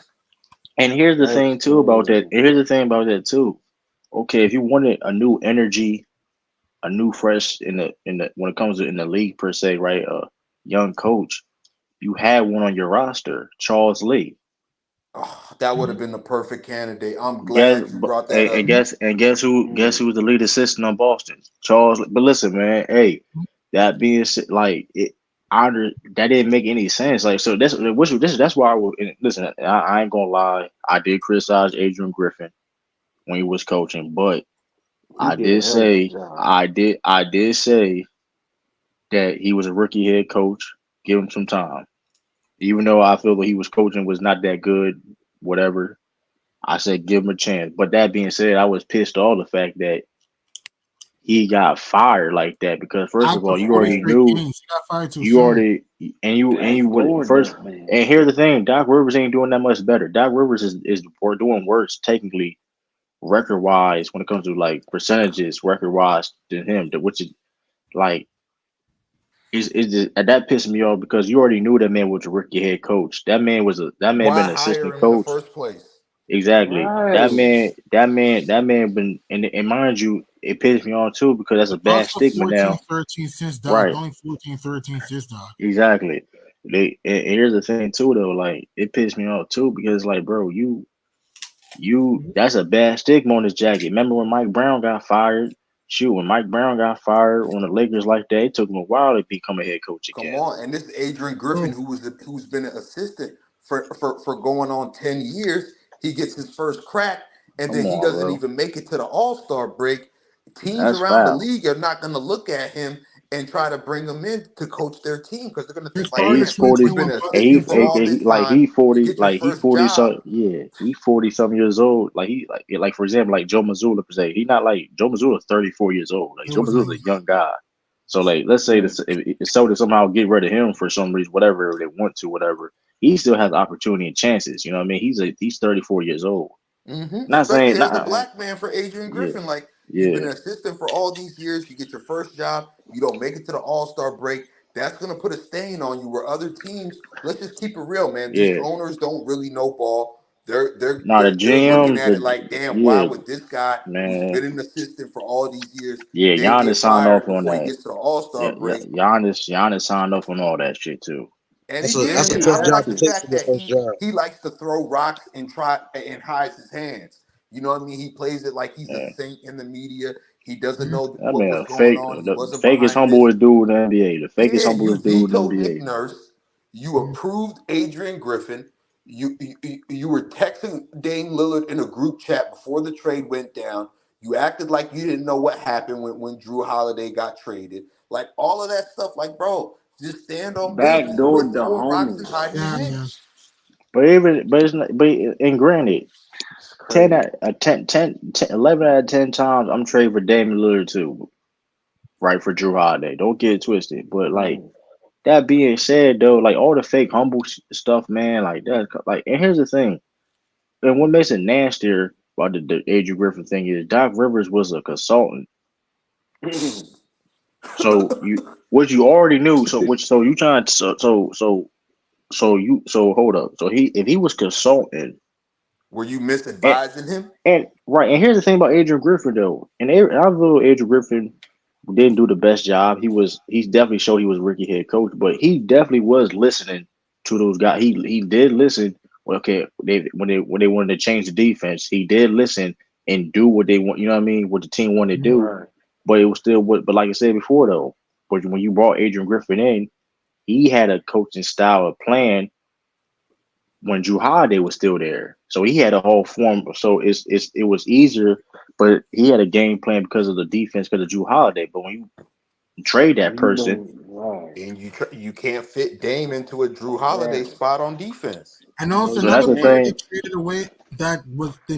And here's the That's thing too about that. crazy. And here's the thing about that too. Okay, if you wanted a new energy, a new fresh in the when it comes to in the league per se, right? A young coach, you had one on your roster, Charles Lee. Oh, that would have Mhm. been the perfect candidate. I'm Guess glad you brought that and up. guess who was the lead assistant on Boston? Charles. But listen, man, hey, that being said, like it, that didn't make any sense. Like so, that's why I would listen. I ain't gonna lie, I did criticize Adrian Griffin when he was coaching, but He did a hell of a job. I did say that he was a rookie head coach. Give him some time. Even though I feel that he was coaching was not that good, whatever. I said give him a chance. But that being said, I was pissed off the fact that he got fired like that because first of After all, you 40 already Man, straight knew games, he got fired too you soon. already and you would backdoored first that man. and here's the thing, Doc Rivers ain't doing that much better. Doc Rivers is doing worse technically record wise when it comes to like percentages record wise than him, which is like is just, that pissed me off because you already knew that man was a rookie head coach. That man Why been an hire assistant him in the coach. first place? Exactly. That Right. man, been and mind you, it pissed me off too because that's The a bad Bucks are stigma 14, now. 13 since dog. Right. Only 14, 13 since dog. Exactly. And here's the thing too though, like it pissed me off too because like bro, you that's a bad stigma on this jacket. Remember when Mike Brown got fired? Shoot, when Mike Brown got fired on the Lakers like that, it took him a while to become a head coach Come again. on, and this is Adrian Griffin, who's been an assistant for going on 10 years. He gets his first crack, and Come then he on, doesn't bro. even make it to the All-Star break. Teams That's around the foul. league are not going to look at him and try to bring him in to coach their team because they're going to He's think like, part of the He's damn, 40 you've been 2021 an Bucks assistant for too. all this like time. he You 40 get your he first 40 job. some he 40 some years old. Like for example, like Joe Mazzulla per se. He not like Joe Mazzulla is 34 years old. Like It Joe was Mazzulla's a young guy. So like let's say this if Celtics somehow get rid of him for some reason, whatever they want to, whatever, he still has opportunity and chances. You know what I mean? He's 34 years old. Not Especially saying as a not black man for Adrian yeah, Griffin. Like, you've been yeah, an assistant for all these years. You get your first job. You don't make it to the All-Star break. That's going to put a stain on you where other teams, let's just keep it real, man. These yeah. owners don't really know ball. They're they're Now the they're, they're looking GMs, at it like, damn, why yeah, would this guy who's man. been an assistant for all these years Yeah, then Giannis get signed fired off on before he that. gets to the All-Star Yeah, break? Giannis signed off on all that shit too. And he That's did, a and tough I Yeah. don't job like to the take for fact your that first job. he likes to throw rocks and try and hides his hands. You know what I mean? He plays it like he's a Yeah. saint in the media. He doesn't Mhm. know I what mean, was going on. He the wasn't fakest, behind this. humblest dude in the NBA. The fakest, Yeah, you humblest dude in the vetoed Nick NBA. Nurse. You approved Adrian Griffin. You were texting Dame Lillard in a group chat before the trade went down. You acted like you didn't know what happened when Drew Holiday got traded. Like all of that stuff. Like, bro, just stand on business. Backdoor Quit the throwing rocks and homies. hiding your Yeah, hands. yeah. But it's not, but and granted, It's 10 crazy. out, 11 out of 10 times I'm trading for Damian Lillard too, right, for Drew Holiday. Don't get it twisted. But like that being said, though, like all the fake humble stuff, man, like that, like, and here's the thing, and what makes it nastier about the Adrian Griffin thing is Doc Rivers was a consultant. So what you already knew. So you trying to hold up. So if he was consulting Were you and misadvising him? right, and here's the thing about Adrian Griffin though, and I feel Adrian Griffin didn't do the best job. He's definitely showed he was a rookie head coach, but he definitely was listening to those guys. He did listen. Well, okay, when they wanted to change the defense, he did listen and do what they want. You know what I mean? What the team wanted to do. Right. But it was still what. But like I said before, though, but when you brought Adrian Griffin in, he had a coaching style of plan when Drew Holiday was still there. So he had a whole form. So it was easier, but he had a game plan because of the defense because of Drew Holiday. But when you trade that You person, bring right. And you can't fit Dame into a Drew Holiday Right. spot on defense. And No, also so you that's another the player can't. they thing. traded away that was they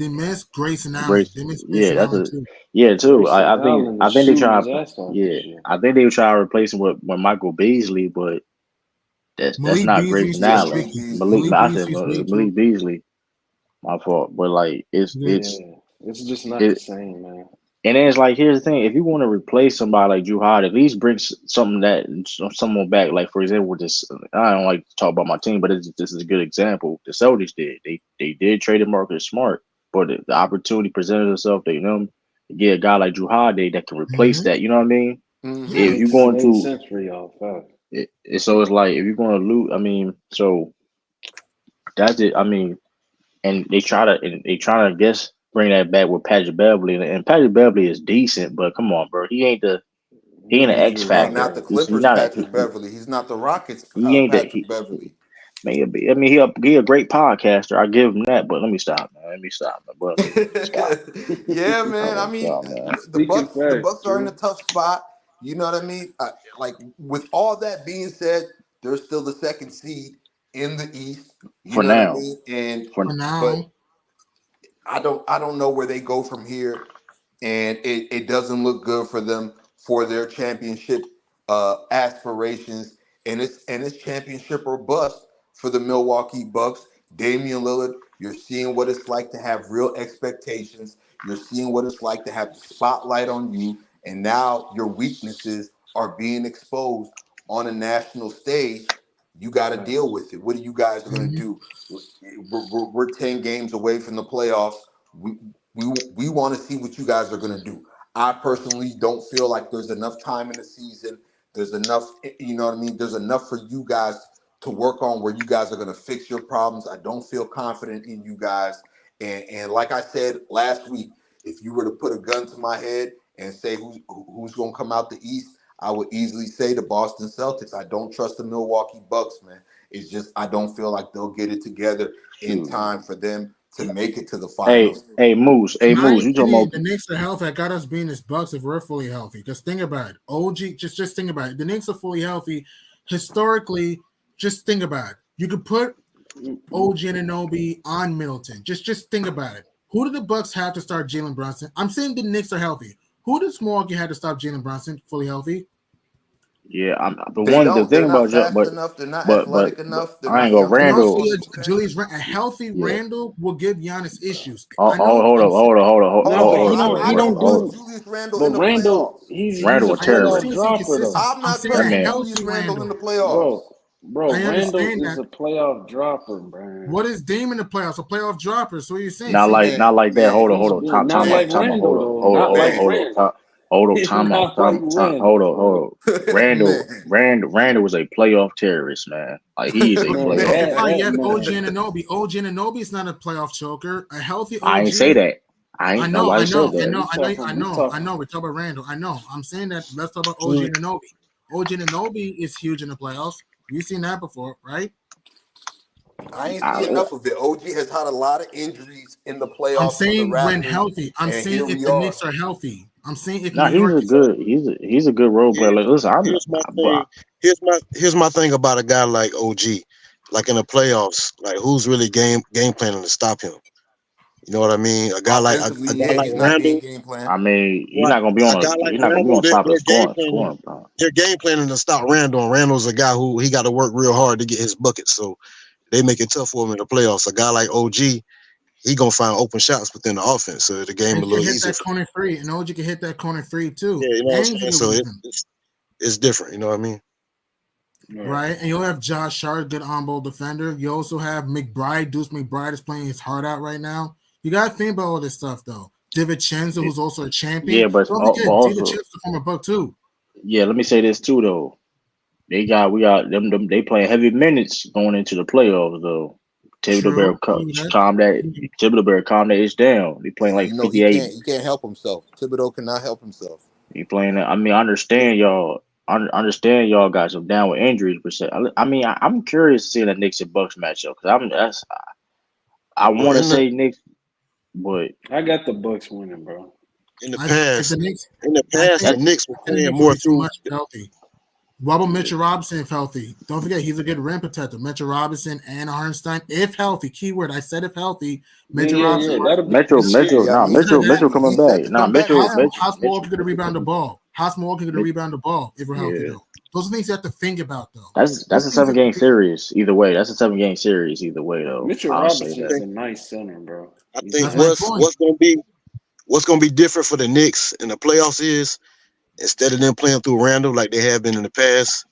missed Grayson Allen. Grace, They missed yeah, Grayson that's Allen a too. yeah too. Grayson I Allen is think they shooting try. his ass off Yeah, this year. I think they were trying to replace him with Michael Beasley, but that's Malik not Beasley's Grayson still Yeah, Allen. Malik streaking. Beasley. Malik, Malik I said Beasley's great too. Malik Beasley. My fault, but like Yeah. it's Yeah. It's just not the it. same, man. And then it's like, here's the thing: if you want to replace somebody like Drew Holiday, at least bring someone back. Like for example, this I don't like to talk about my team, but this is a good example. The Celtics did they did trade Marcus Smart, but the opportunity presented itself. They to get a guy like Drew Holiday that can replace Mm-hmm. that. You know what I mean? Mm-hmm. If Made you're going made to sense for y'all. Fuck. so it's like if you're going to lose, I mean, so that's it. I mean, and they try to I guess bring that back with Patrick Beverly, and Patrick Beverly is decent, but come on, bro, he ain't an X Usually He's not not factor. the that. He Clippers not Patrick Beverly. He's not the Rockets he ain't that Patrick Beverly. maybe. I mean, he a great podcaster. I give him that. But let me stop, man. Let me stop, man. But let me stop. Yeah, Let man. I me mean, stop, man. Speaking The facts, Bucks are in a Drew. tough spot. You know what I mean? Like with all that being said, they're still the second seed in the East. You For know what I now, mean? And for For but now, I don't know where they go from here, and it doesn't look good for them for their championship aspirations, and it's championship or bust for the Milwaukee Bucks. Damian Lillard, you're seeing what it's like to have real expectations. You're seeing what it's like to have the spotlight on you. And now your weaknesses are being exposed on a national stage. You got to deal with it. What are you guys going to do? We're 10 games away from the playoffs. We want to see what you guys are going to do. I personally don't feel like there's enough time in the season. There's enough, you know what I mean? There's enough for you guys to work on where you guys are going to fix your problems. I don't feel confident in you guys. And like I said last week, if you were to put a gun to my head and say who's going to come out the East, I would easily say the Boston Celtics. I don't trust the Milwaukee Bucks, man. It's just I don't feel like they'll get it together in time for them to make it to the finals. Hey, Moose. You talking about the Knicks are healthy? I got us being this Bucks if we're fully healthy. Just think about it. OG, just think about it. The Knicks are fully healthy. Historically, just think about it. You could put OG Anunoby on Middleton. Just think about it. Who did the Bucks have to start Jalen Brunson? I'm saying the Knicks are healthy. Who does Milwaukee had to stop Jalen Brunson fully healthy? Yeah, the thing about they're not athletic enough. I ain't gonna Randall. Julius, a healthy Randall will give Giannis issues. Hold on. He don't do Julius Randle in the Randall. playoffs. He's Randall a a terrorist. dropper though. I'm not saying Julius Randle in the playoffs. Bro, Randall is a playoff dropper, bro. What is Dame in the playoffs? A playoff dropper. So what are you saying? Not like that. Hold on. Time out. Randall was a playoff terrorist, man. Like he is a playoff. You have OG Anunoby. OG Anunoby is not a playoff choker. A healthy OG. I ain't say that. I know. We're talking about Randall. I know. I'm saying that. Let's talk about OG Anunoby. OG Anunoby is huge in the playoffs. We've seen that before, right? I ain't seen enough of it. OG has had a lot of injuries in the playoffs. I'm saying when healthy. I'm saying if the Knicks are healthy. I'm saying if he's a good role player. Like, listen, here's my thing about a guy like OG, like in the playoffs, like who's really game planning to stop him? You know what I mean? A guy like Randall. I mean, you're not gonna be on top of scoring. They're game planning to stop Randall. And Randall's a guy who he got to work real hard to get his buckets. So they make it tough for him in the playoffs. A guy like OG, he gonna find open shots within the offense. So the game a little easier. That corner three, and OG can hit that corner three too. Yeah, you know what I'm saying? So it's different. You know what I mean? Right, and you'll have Josh Hart, good on-ball defender. You also have McBride. Deuce McBride is playing his heart out right now. You got to think about all this stuff, though. DiVincenzo, who's also a champion. Yeah, but DiVincenzo from a Buck too. Yeah, let me say this too, though. We got them. They playing heavy minutes going into the playoffs, though. Thibodeau Bear, calm that itch down. They playing like 58. He can't help himself. Thibodeau cannot help himself. He playing. I mean, I understand y'all. Guys are down with injuries, but I mean, I'm curious to see the Knicks and Bucks matchup because I want to say Knicks. But I got the Bucks winning, bro. In the past, the Knicks were playing more through healthy. What about Mitchell Robinson if healthy? Don't forget he's a good rim protector. Mitchell Robinson and Hartenstein, if healthy. Keyword, I said if healthy. Mitchell Robinson. Mitchell coming back. How's Milwaukee going to rebound the ball? How's Milwaukee going to rebound the ball if we're healthy? Though? Those are things you have to think about, though. That's a 7-game series either way. That's a 7-game series either way, though. Mitchell Robinson is a nice center, bro. I think what's gonna be different for the Knicks in the playoffs is instead of them playing through Randall like they have been in the past,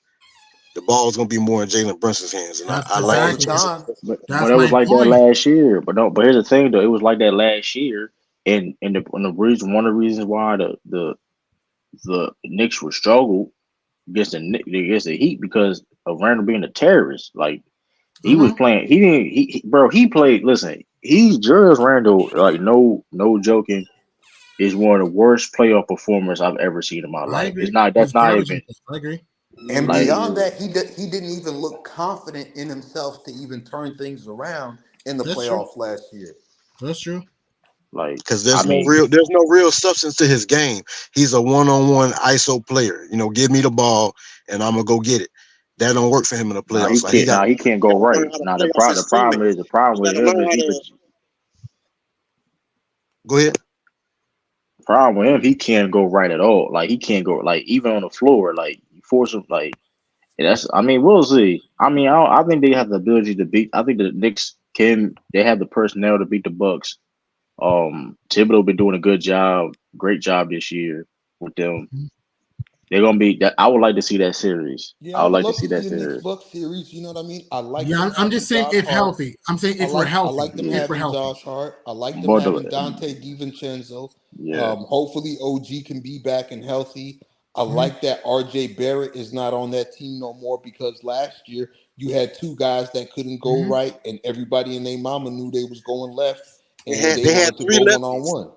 the ball's gonna be more in Jalen Brunson's hands, and I like it. But it was like that last year. But here's the thing, though. It was like that last year, and one of the reasons why the Knicks were struggled against the Heat because of Randall being a terrorist. Like he was playing. He played. Listen. Julius Randle, like no joking, is one of the worst playoff performers I've ever seen in my life. It's not. That's not even. I agree. And beyond that, he didn't even look confident in himself to even turn things around in the playoffs last year. That's true. Like because there's no real substance to his game. He's a one-on-one ISO player. You know, give me the ball and I'm gonna go get it. That don't work for him in the playoffs. He can't go right. Now the problem with him is go ahead. The problem with him, he can't go right at all. Like he can't go like even on the floor. Like you force him. Like that's. I mean, we'll see. I mean, I think they have the ability to beat. I think the Knicks they have the personnel to beat the Bucks. Thibodeau been doing a great job this year with them. Mhm. They're gonna be that. I would like to see that series. Yeah, I I would would like to love see to that see a Knicks series. Bucks series. You know what I mean? I like Yeah, them I'm having just saying Josh if Hart. healthy. I'm saying I if we're like healthy. them Yeah, If we're having healthy. Josh Hart. I like them but having Dante DiVincenzo. yeah, Hopefully OG can be back and healthy. I Mhm. like that RJ Barrett is not on that team no more because last year you had two guys that couldn't go Mhm. right, and everybody and their mama knew they was going left, They and had they they had wanted to three go one on lefties. one.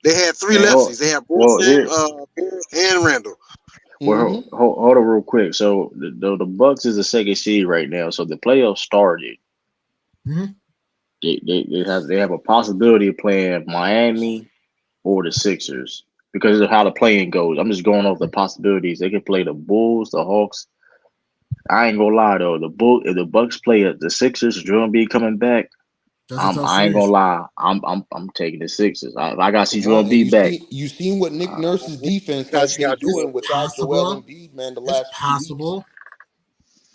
They had three and lefties. They had well Borson, here, and Randall. Mm-hmm. hold on real quick. So the Bucks is the second seed right now. So the playoffs started. Mhm. They have a possibility of playing Miami or the Sixers because of how the playing goes. I'm just going off the possibilities. They could play the Bulls, the Hawks. I ain't gonna lie though, if the Bucks play the Sixers, Joel Embiid coming back. That's a tough I ain't gonna series. lie. I'm taking the Sixers. I gotta see Come Joel on, and Embiid back. you seen what Nick Uh, Nurse's defense Gotta has see been how It's doing Joel. without Joel possible. Embiid, man, the It's last few weeks. possible.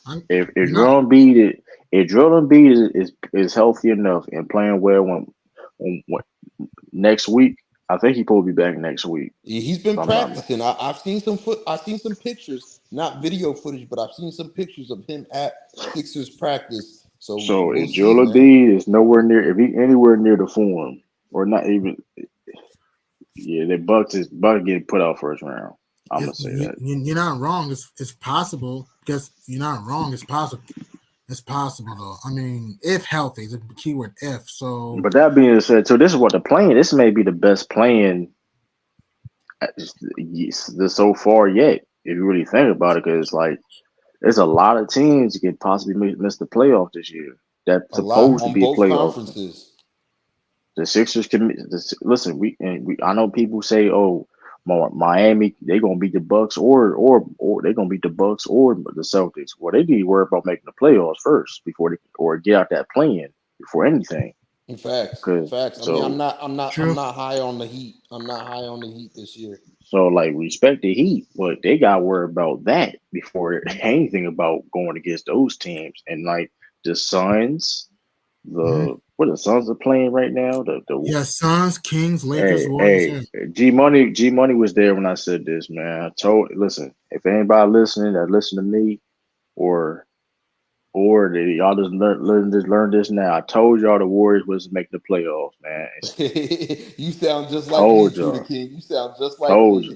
I'm, if you're not. Joel Embiid if Joel Embiid is healthy enough and playing well when next week, I think he probably be back next week. He's If been I'm not practicing. I've seen I've seen some pictures, not video footage, but I've seen some pictures of him at Sixers practice. So So we'll if see, Joel man. Embiid is nowhere near, if he anywhere near the form, or not even, yeah, the Bucks getting put out first round. I'm gonna say that. You're not wrong. It's possible because you're not wrong. It's possible. It's possible though. I mean, if healthy, the keyword if. So But that being said, so this is what the playing. This may be the best playing so far yet. If you really think about it, because like there's a lot of teams that could possibly miss the playoff this year. That's A lot supposed to on be a both playoff. conferences. The Sixers can listen. I know people say, "Oh, Miami, they gonna beat the Bucks, or they gonna beat the Bucks or the Celtics." Well, they need to worry about making the playoffs first before they or get out that play-in before anything. In facts, Cause facts. I mean, so true. I'm not high on the Heat. I'm not high on the Heat this year. so like respect the Heat, but they got to worry about that before anything about going against those teams. And like the Suns, Mm-hmm. what the Suns are playing right now, the Yeah, Suns, Kings, Lakers, Hey, Warriors. hey, Yeah. G Money was there when I said this, man. Listen, if anybody listening that listen to me or that y'all just learn this now. I told y'all the Warriors was making the playoffs, man. You sound just like me, Told Judah y'all, King. You sound just like told me.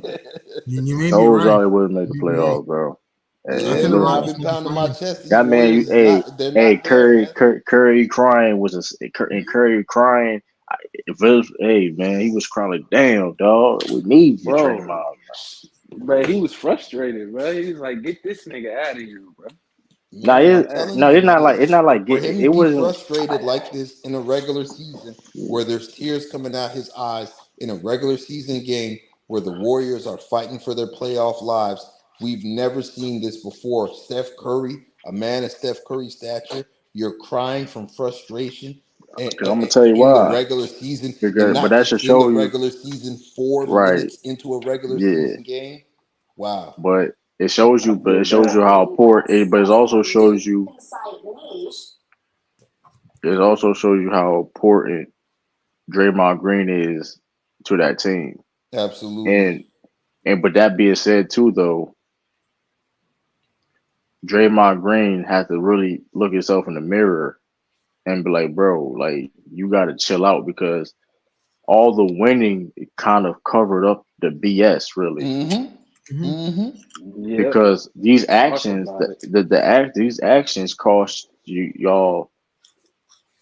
you, You may be told right. y'all it wouldn't make the You may be right. playoffs, bro. I Yeah, think the man. I've Listen, Rockets been may be pounding my fine. chest. These that man, Warriors is not. They're not there, man. Curry crying Curry crying. Hey man, he was crying like, damn dog, we need you, Bro, Draymond. he was frustrated, bro. He was like, "Get this nigga out of here, bro." No, Man, I'm telling no, you, it's man. not like For him to it be wasn't. frustrated like this in a regular season, where there's tears coming out his eyes in a regular season game, where the Warriors are fighting for their playoff lives, we've never seen this before. Steph Curry, a man of Steph Curry's stature, you're crying from frustration Because I'm gonna tell you in the why. regular season, and Because, but not that should just in the show you, regular season, 4 minutes right? into a regular Yeah, season game. Wow. but it shows I you, but feel it shows you bad. how important. But it also shows you, how important Draymond Green is to that team. Absolutely. And but that being said, too, though, Draymond Green has to really look himself in the mirror and be like, bro, like you got to chill out because all the winning kind of covered up the BS, really. Mm-hmm. Mm-hmm. Mm-hmm. Yep. Because these Talk actions, about it. these actions cost y'all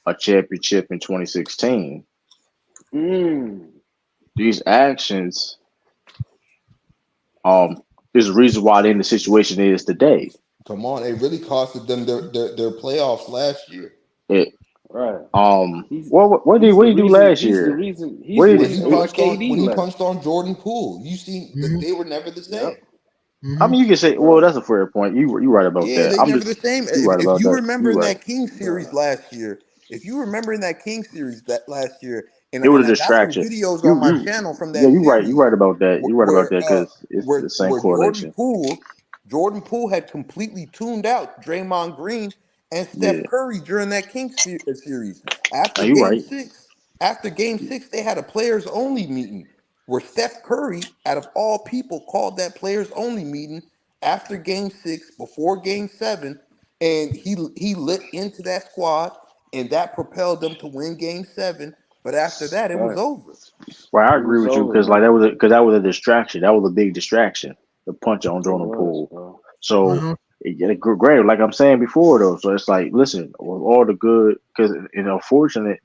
a championship in 2016. Mm. These actions, is the reason why they're in the situation it is today. Come on, it really costed them their playoffs last year. It, Right. He's what did he's the he do reason. last year? He's What the did When reason why KD he left. punched on Jordan Poole, you seen that Mm-hmm. they were never the same. Yep. I Mm-hmm. mean, you can say, well, Right. that's a fair point. You right about Yeah, that. they never the same. You right If about you that. remember You in right. that King series last year, if you remember in that King series that last year, It was and a I got some distraction. videos on my channel from Yeah, that you series right about that. You right about where that because it's the same where correlation. Jordan Poole had completely tuned out Draymond Green, and Steph Yeah. Curry during that Kings series. After You Game right. 6, they had a players only meeting where Steph Curry, out of all people, called that players only meeting after Game 6, before Game 7, and he lit into that squad, and that propelled them to win Game 7. But after that, it was Right. over. Well, I It agree was with you over, because like man. that was a distraction. That was a big distraction. The punch on It Jordan was, Poole. bro. So Uh-huh. great. Like I'm saying before though. So it's like, listen, with all the good, because unfortunate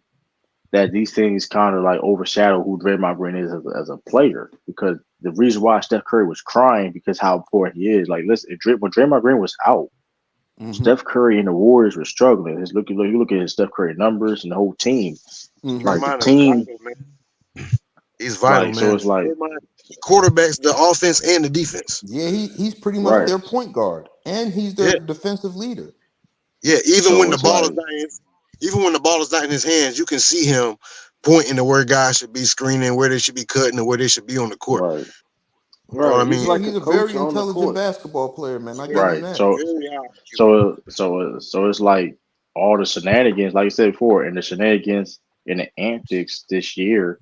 that these things kind of like overshadow who Draymond Green is as a player. Because the reason why Steph Curry was crying because how important he is. Like, listen, when Draymond Green was out, Mm-hmm. Steph Curry and the Warriors were struggling. You look at his Steph Curry numbers and the whole team. Mm-hmm. Like the Draymond is team, vital, man. He's vital, like so, man. it's like Draymond, he quarterbacks the offense and the defense. Yeah, he's pretty much right. their point guard, and he's their Yeah, defensive leader. yeah. So it's like Even when the ball is not in his hands, you can see him pointing to where guys should be screening, where they should be cutting, and where they should be on the court. right, You know what I Right. He's mean? Yeah, like a he's a coach very on the intelligent court. basketball player, man. I give Very, him right. that. very high IQ. So it's like all the shenanigans, like I said before, and the shenanigans and the antics this year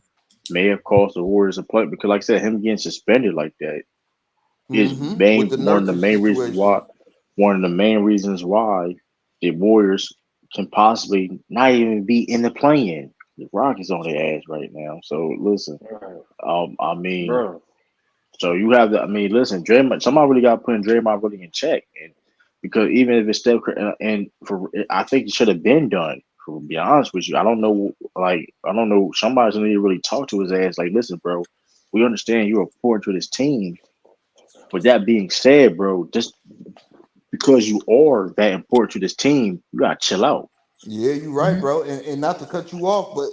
may have cost the Warriors a play because, like I said, him getting suspended like that is Mm-hmm. With the one of the Nurkic main reasons situation. why the Warriors can possibly not even be in the play-in. The Rockets on their ass right now. So listen, Right. I mean, Bro. so you have the. I mean, listen, Draymond. Somebody really got to put Draymond really in check, and because even if it's Steph, and for I think it should have been done. To be honest with you, I don't know. Like I don't know. Somebody's gonna need to really talk to his ass. Like, listen, bro, we understand you're important to this team. But that being said, bro, just because you are that important to this team, you gotta chill out. Yeah, you're right, Mhm. bro. And not to cut you off, but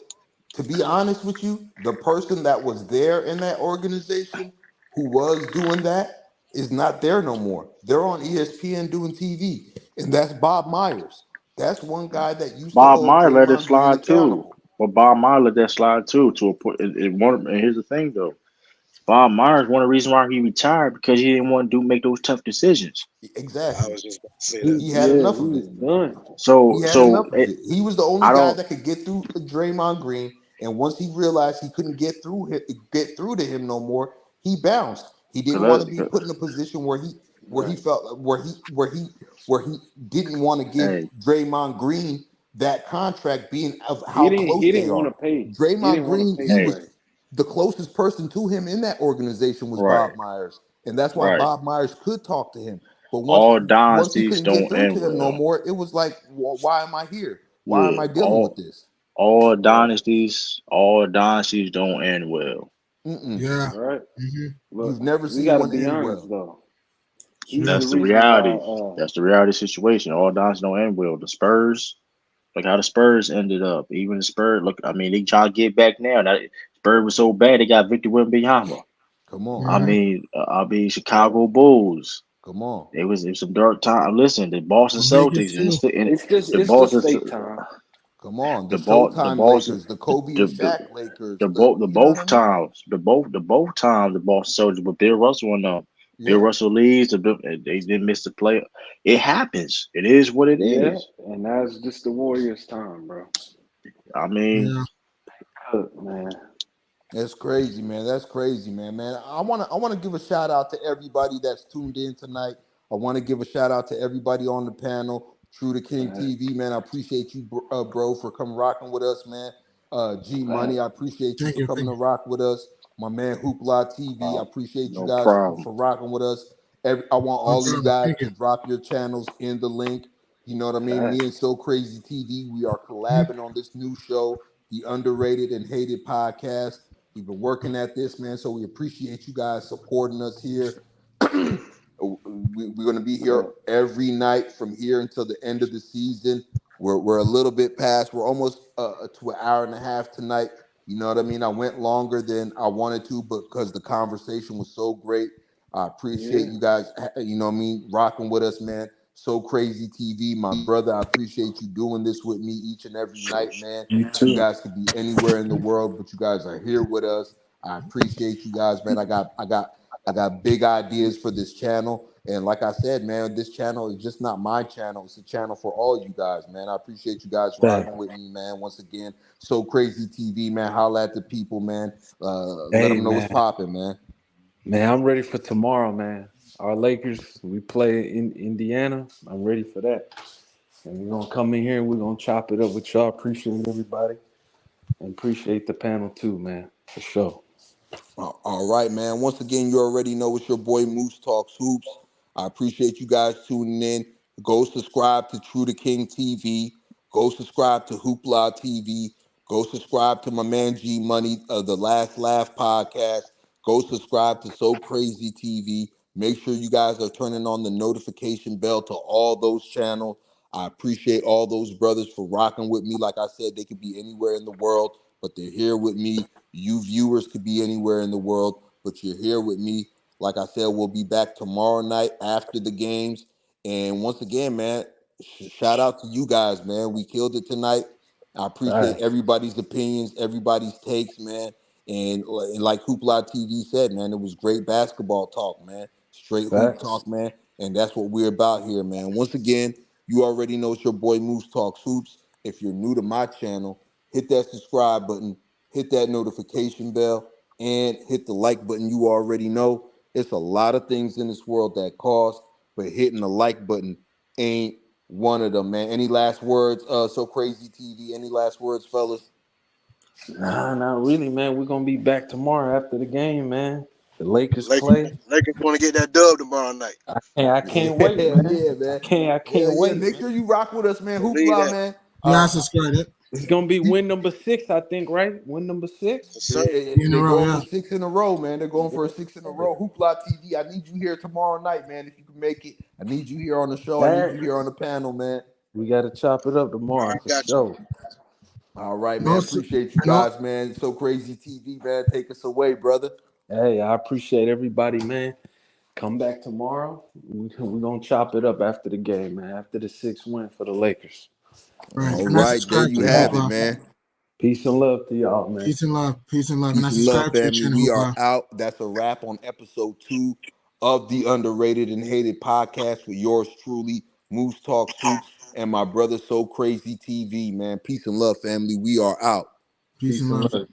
to be honest with you, the person that was there in that organization who was doing that is not there no more. They're on ESPN doing TV, and that's Bob Myers. That's one guy that used to Bob hold Meyer let it Draymond Green slide too. accountable. But Bob Meyer let that slide too. To a point, and here's the thing though. Bob Myers, one of the reasons why he retired because he didn't want to make those tough decisions. I Exactly. was just about to say that. He He had yeah, enough he of was it. done. He had enough of it. He was the only I guy don't. that could get through Draymond Green. And once he realized he couldn't get through to him no more, he bounced. He didn't want to be put in a position where he Right. felt where he didn't want to give Hey, Draymond Green that contract, being of He how didn't close he they didn't want to are. pay. He Draymond didn't want to Green, pay he hey, was Dre. the closest person to him in that organization was right, Bob Myers, and that's why right. Bob Myers could talk to him. But All once he dynasties couldn't get don't through end to him no well. more, it was like, why am I here? Why am Yeah, I dealing with this? Right. all dynasties don't end well. Mm-mm. Yeah. Right. Hmm. But You've never we seen gotta one be end honest well. though. He's Sure. the That's the reason why reality. That's the reality situation. All dynasties don't end well. The Spurs, look how the Spurs ended up. Even the Spurs, look, I mean, they trying to get back now. That Spurs was so bad they got Victor Wembanyama. Come on. Hmm. I mean, Chicago Bulls. Come on. It was some dark time. Listen, the Boston Lakers Celtics and too. the it's just Boston fake time. Come on. The the Showtime Boston Lakers, the Kobe and the Shaq Lakers, the you know what I both mean? times the both times the Boston Celtics with Bill Russell and them. Bill Yeah. Russell leaves. They didn't miss the play. It happens. It is what it Yeah, is. and that's just the Warriors' time, bro. I mean, Yeah. Look, man. That's crazy, man. That's crazy, man. Man, I wanna give a shout out to everybody that's tuned in tonight. I want to give a shout out to everybody on the panel. True to King Facts. TV, man. I appreciate you, bro, for coming rocking with us, man. G Money, Facts. I appreciate you Thank for you. coming Thank to you. rock with us. My man Hoopla TV, I uh, appreciate you no guys problem. for rocking with us. I want No all of you problem. guys Thank to you. drop your channels in the link. You know what I mean? Me and Facts. So Crazy TV, we are Mhm. collabing on this new show, the Underrated and Hated Podcast. We've been working at this, man. So we appreciate you guys supporting us here. We're going to be here Yeah. every night from here until the end of the season. We're a little bit past. We're almost to an hour and a half tonight. You know what I mean? I went longer than I wanted to, but because the conversation was so great, I appreciate Yeah. you guys. You know what I mean? Rocking with us, man. So Crazy TV, my brother. I appreciate you doing this with me each and every night, man. You You too. guys could be anywhere in the world, but you guys are here with us. I appreciate you guys, man. I got big ideas for this channel. And like I said, man, this channel is just not my channel. It's a channel for all you guys, man. I appreciate you guys Fact. rocking with me, man. Once again, Sokrazytv, man. Holla at the people, man. Let Hey, them know what's man. popping, man. Man, I'm ready for tomorrow, man. Our Lakers, we play in Indiana. I'm ready for that. And we're going to come in here and we're going to chop it up with y'all. Appreciate everybody. And appreciate the panel too, man. For sure. All right, man. Once again, you already know it's your boy Moose Talks Hoops. I appreciate you guys tuning in. Go subscribe to True to King TV. Go subscribe to Hoopla TV. Go subscribe to my man G Money, the Last Laugh podcast. Go subscribe to So Crazy TV. Make sure you guys are turning on the notification bell to all those channels. I appreciate all those brothers for rocking with me. Like I said, they could be anywhere in the world, but they're here with me. You viewers could be anywhere in the world, but you're here with me. Like I said, we'll be back tomorrow night after the games. And once again, man, shout out to you guys, man. We killed it tonight. I appreciate Facts. everybody's opinions, everybody's takes, man. And like Hoopla TV said, man, it was great basketball talk, man. Straight hoop Facts. talk, man. And that's what we're about here, man. Once again, you already know it's your boy Moose Talks Hoops. If you're new to my channel, hit that subscribe button, hit that notification bell, and hit the like button. You already know it's a lot of things in this world that cost, but hitting the like button ain't one of them, man. Any last words, So Crazy TV? Any last words, fellas? Nah, not really, man. We're gonna be back tomorrow after the game, man. The Lakers play. Lakers want to get that dub tomorrow night. I Yeah, can't wait, man. yeah, man. I Yeah, can't yeah. wait, Make man. sure you rock with us, man. Believe Hoopla, that. man. Yeah, I subscribed it. It's gonna be win number 6, I think, right? Win number 6. Yes, sir. In a They're row, going yeah. for 6 in a row, man. They're going for a 6 in a row. Hoopla TV, I need you here tomorrow night, man. If you can make it, I need you here on the show. I need you here on the panel, man. We gotta chop it up All tomorrow right, for got you. sure. All right, No, man. Appreciate you no, guys, man. So Crazy TV, man. Take us away, brother. Hey, I appreciate everybody, man. Come back tomorrow. We're gonna chop it up after the game, man. After the 6 win for the Lakers. right. All And I right, there subscribe you to have it, Hoopla. man. Peace and love to y'all, man. Peace and love. Peace and love. And I Peace and love, subscribe to your family. channel, We are Hoopla. out. That's a wrap on episode 2 of the Underrated and Hated podcast with yours truly, Moose Talk Soups, and my brother So Crazy TV, man. Peace and love, family. We are out. Peace Peace and and love. love.